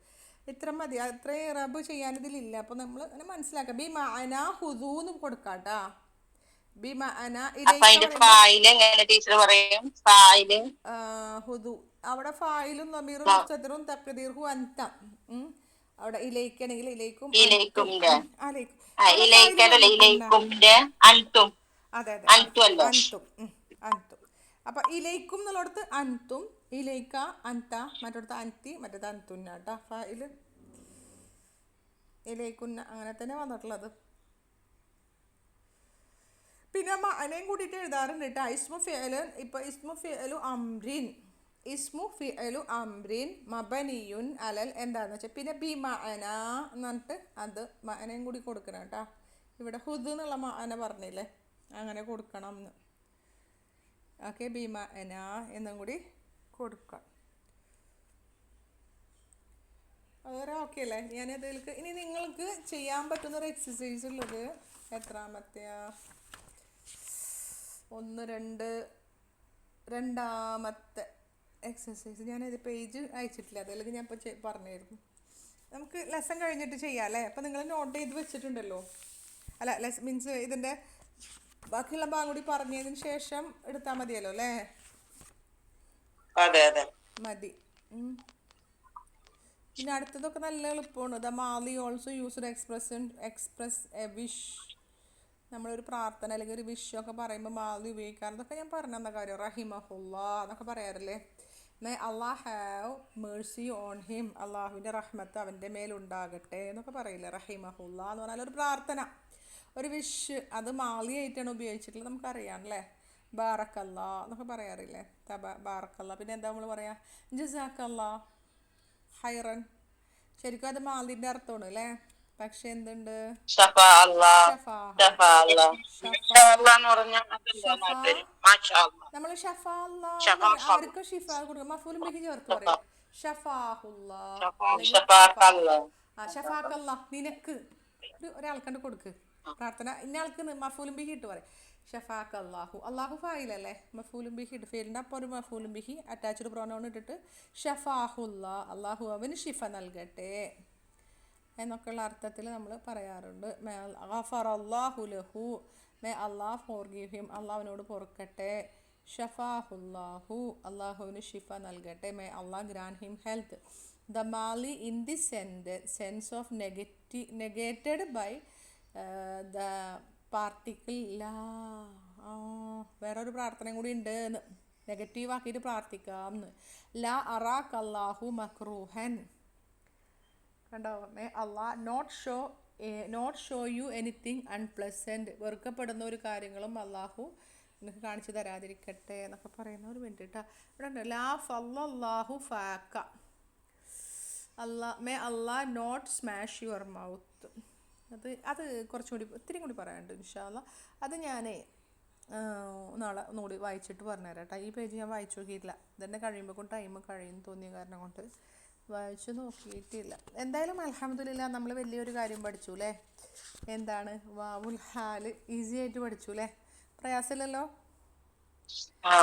ഇത്ര മതി. അത്രയും റബ് ചെയ്യാനിതിലില്ല. അപ്പോൾ നമ്മൾ അങ്ങനെ മനസ്സിലാക്കാം. ബി മഅന ഹുദു എന്ന് കൊടുക്കാട്ടാ. ബി മഅന ഹുദു. അവിടെ ഫായിലും നമീറും മുസ്തതിറും തഖ്ദീറുഹു അൻത. അവിടെ ഇലൈക്കാണെങ്കിൽ ഇലൈക്കും അലൈക്കും. അതെ അതെ, അൻതും അൻതും. അപ്പൊ ഇലൈക്കും എന്നുള്ളടത്ത് അൻതും, ഇലൈക്ക അൻത, മറ്റടുത്ത് അൻതി, മറ്റേത് അൻതുന്നാട്ടാ. ഫായില് ഇലൈക്കുന്ന അങ്ങനെ തന്നെ വന്നിട്ടുള്ളത്. പിന്നെ മഅനയും കൂടിയിട്ട് എഴുതാറുണ്ട് കേട്ടോ. ഇസ്മു ഫിഅല്, ഇപ്പൊ ഇസ്മു ഫിഅലു അംറിൻ മബനിയുൻ അലൽ എന്താന്ന് വെച്ചാൽ പിന്നെ ബി മഅന എന്നിട്ട് അത് മഅനയും കൂടി കൊടുക്കണം കേട്ടോ. ഇവിടെ ഹുദ് എന്നുള്ള മഅന പറഞ്ഞില്ലേ, അങ്ങനെ കൊടുക്കണം എന്ന്. ഓക്കെ, ബി മഅന എന്നും കൂടി കൊടുക്കാം. അതുവരെ ഓക്കെ അല്ലേ? ഞാനതിലേക്ക് ഇനി നിങ്ങൾക്ക് ചെയ്യാൻ പറ്റുന്നൊരു എക്സസൈസ് ഉള്ളത് എത്രാമത്തെയാ? 2 എക്സസൈസ്. ഞാനത് പേജ് അയച്ചിട്ടില്ല, അതിലേക്ക് ഞാൻ ഇപ്പോൾ പറഞ്ഞായിരുന്നു. നമുക്ക് ലെസൺ കഴിഞ്ഞിട്ട് ചെയ്യാം അല്ലേ? അപ്പോൾ നിങ്ങൾ നോട്ട് ചെയ്ത് വെച്ചിട്ടുണ്ടല്ലോ. അല്ല മീൻസ് ഇതിൻ്റെ ബാക്കിയുള്ള ഭാഗം കൂടി പറഞ്ഞതിന് ശേഷം എടുത്താൽ മതിയല്ലോ അല്ലേ? മതി. പിന്നെ അടുത്തതൊക്കെ നല്ല എളുപ്പമാണ്. The Mali also used express A wish. നമ്മളൊരു പ്രാർത്ഥന അല്ലെങ്കിൽ ഒരു വിഷൊക്കെ പറയുമ്പോൾ മാലി ഉപയോഗിക്കാറതൊക്കെ ഞാൻ പറഞ്ഞെന്ന കാര്യം. റഹിമഹുല്ലാ എന്നൊക്കെ പറയാറില്ലേ? May Allah have Mercy on him. അള്ളാഹുവിൻ്റെ റഹ്മത്ത് അവൻ്റെ മേലുണ്ടാകട്ടെ എന്നൊക്കെ പറയില്ലേ? റഹിമഹുല്ലാ എന്ന് പറഞ്ഞാൽ ഒരു പ്രാർത്ഥന, ഒരു വിഷ്. അത് മാലി ആയിട്ടാണ് ഉപയോഗിച്ചിട്ടുള്ളത്, നമുക്കറിയാം അല്ലേ? ബാറക്കല്ലാ എന്നൊക്കെ പറയാറില്ലേ? ബാറക്കല്ലാ. പിന്നെ എന്താ നമ്മൾ പറയാ? ജസാക്കല്ലാ ഹൈറൻ. ശരിക്കും അത് മാലിൻ്റെ അർത്ഥമാണ് അല്ലേ? പക്ഷെ എന്തുണ്ട്? നമ്മൾ ഷഫാ ആർക്കും ഷിഫ കൊടുക്കും. മഫൂലും ബിഹി ചേർത്ത് പറയും. ഷഫാഹുല്ലാ അല്ലെങ്കിൽ ഷഫാക്കല്ലാ. നിനക്ക് ഒരാൾക്കണ്ട് കൊടുക്ക് പ്രാർത്ഥന. ഇന്നയാൾക്ക് മഫൂലും ബിഹി ഇട്ട് പറയും. ഷഫാക്ക് അള്ളാഹു. അള്ളാഹു ഫായിലല്ലേ? മഫൂലും ബിഹി ഇട്ട് ഫേലിൻ്റെ അപ്പോൾ ഒരു മഫൂലും ബിഹി അറ്റാച്ച്ഡ് പ്രോനൗൺ ഇട്ടിട്ട് ഷഫാഹുല്ലാ, അള്ളാഹു അവന് ഷിഫ നൽകട്ടെ എന്നൊക്കെയുള്ള അർത്ഥത്തിൽ നമ്മൾ പറയാറുണ്ട്. മേ ഗഫറല്ലാഹു ലഹു, മേ അള്ളാഹ് ഫോർഗീവ് ഹിം, അള്ളാഹുവിനോട് പൊറുക്കട്ടെ. ഷഫാഹുല്ലാഹു, അള്ളാഹുവിന് ഷിഫ നൽകട്ടെ. May Allah grant him health. The മാലി in the sense of negated by the particle ലാ. വേറൊരു പ്രാർത്ഥനയും കൂടി ഉണ്ട് എന്ന്, നെഗറ്റീവ് ആക്കിയിട്ട് പ്രാർത്ഥിക്കാം എന്ന്. ലാ അറാഖ് അള്ളാഹു മക്രൂഹൻ. കണ്ടോ? May Allah not show you anything unpleasant. വെറുക്കപ്പെടുന്ന ഒരു കാര്യങ്ങളും അള്ളാഹു എനിക്ക് കാണിച്ചു തരാതിരിക്കട്ടെ എന്നൊക്കെ പറയുന്ന ഒരു മിനിറ്റ് കേട്ടോ. ഇവിടെ ഉണ്ട് ലാ ഫല്ലാഹു ഫാക്ക. May Allah not smash your mouth. അത് കുറച്ചുകൂടി ഇത്തിരി കൂടി പറയാനുണ്ട് ഇൻഷാ അല്ലാ. അത് ഞാനേ നാളെ ഒന്നുകൂടി വായിച്ചിട്ട് പറഞ്ഞുതരാം കേട്ടോ. ഈ പേജ് ഞാൻ വായിച്ചു നോക്കിയിട്ടില്ല, ഇതെന്നെ കഴിയുമ്പോൾ ടൈം കഴിയും തോന്നിയ കാരണം കൊണ്ട് വായിച്ചു നോക്കിയിട്ടില്ല. എന്തായാലും അൽഹംദുലില്ലാ നമ്മൾ വലിയൊരു കാര്യം പഠിച്ചു അല്ലേ. എന്താണ് വാവുൽ ഹാല് ഈസി ആയിട്ട് പഠിച്ചു അല്ലേ, പ്രയാസമില്ലല്ലോ. ആ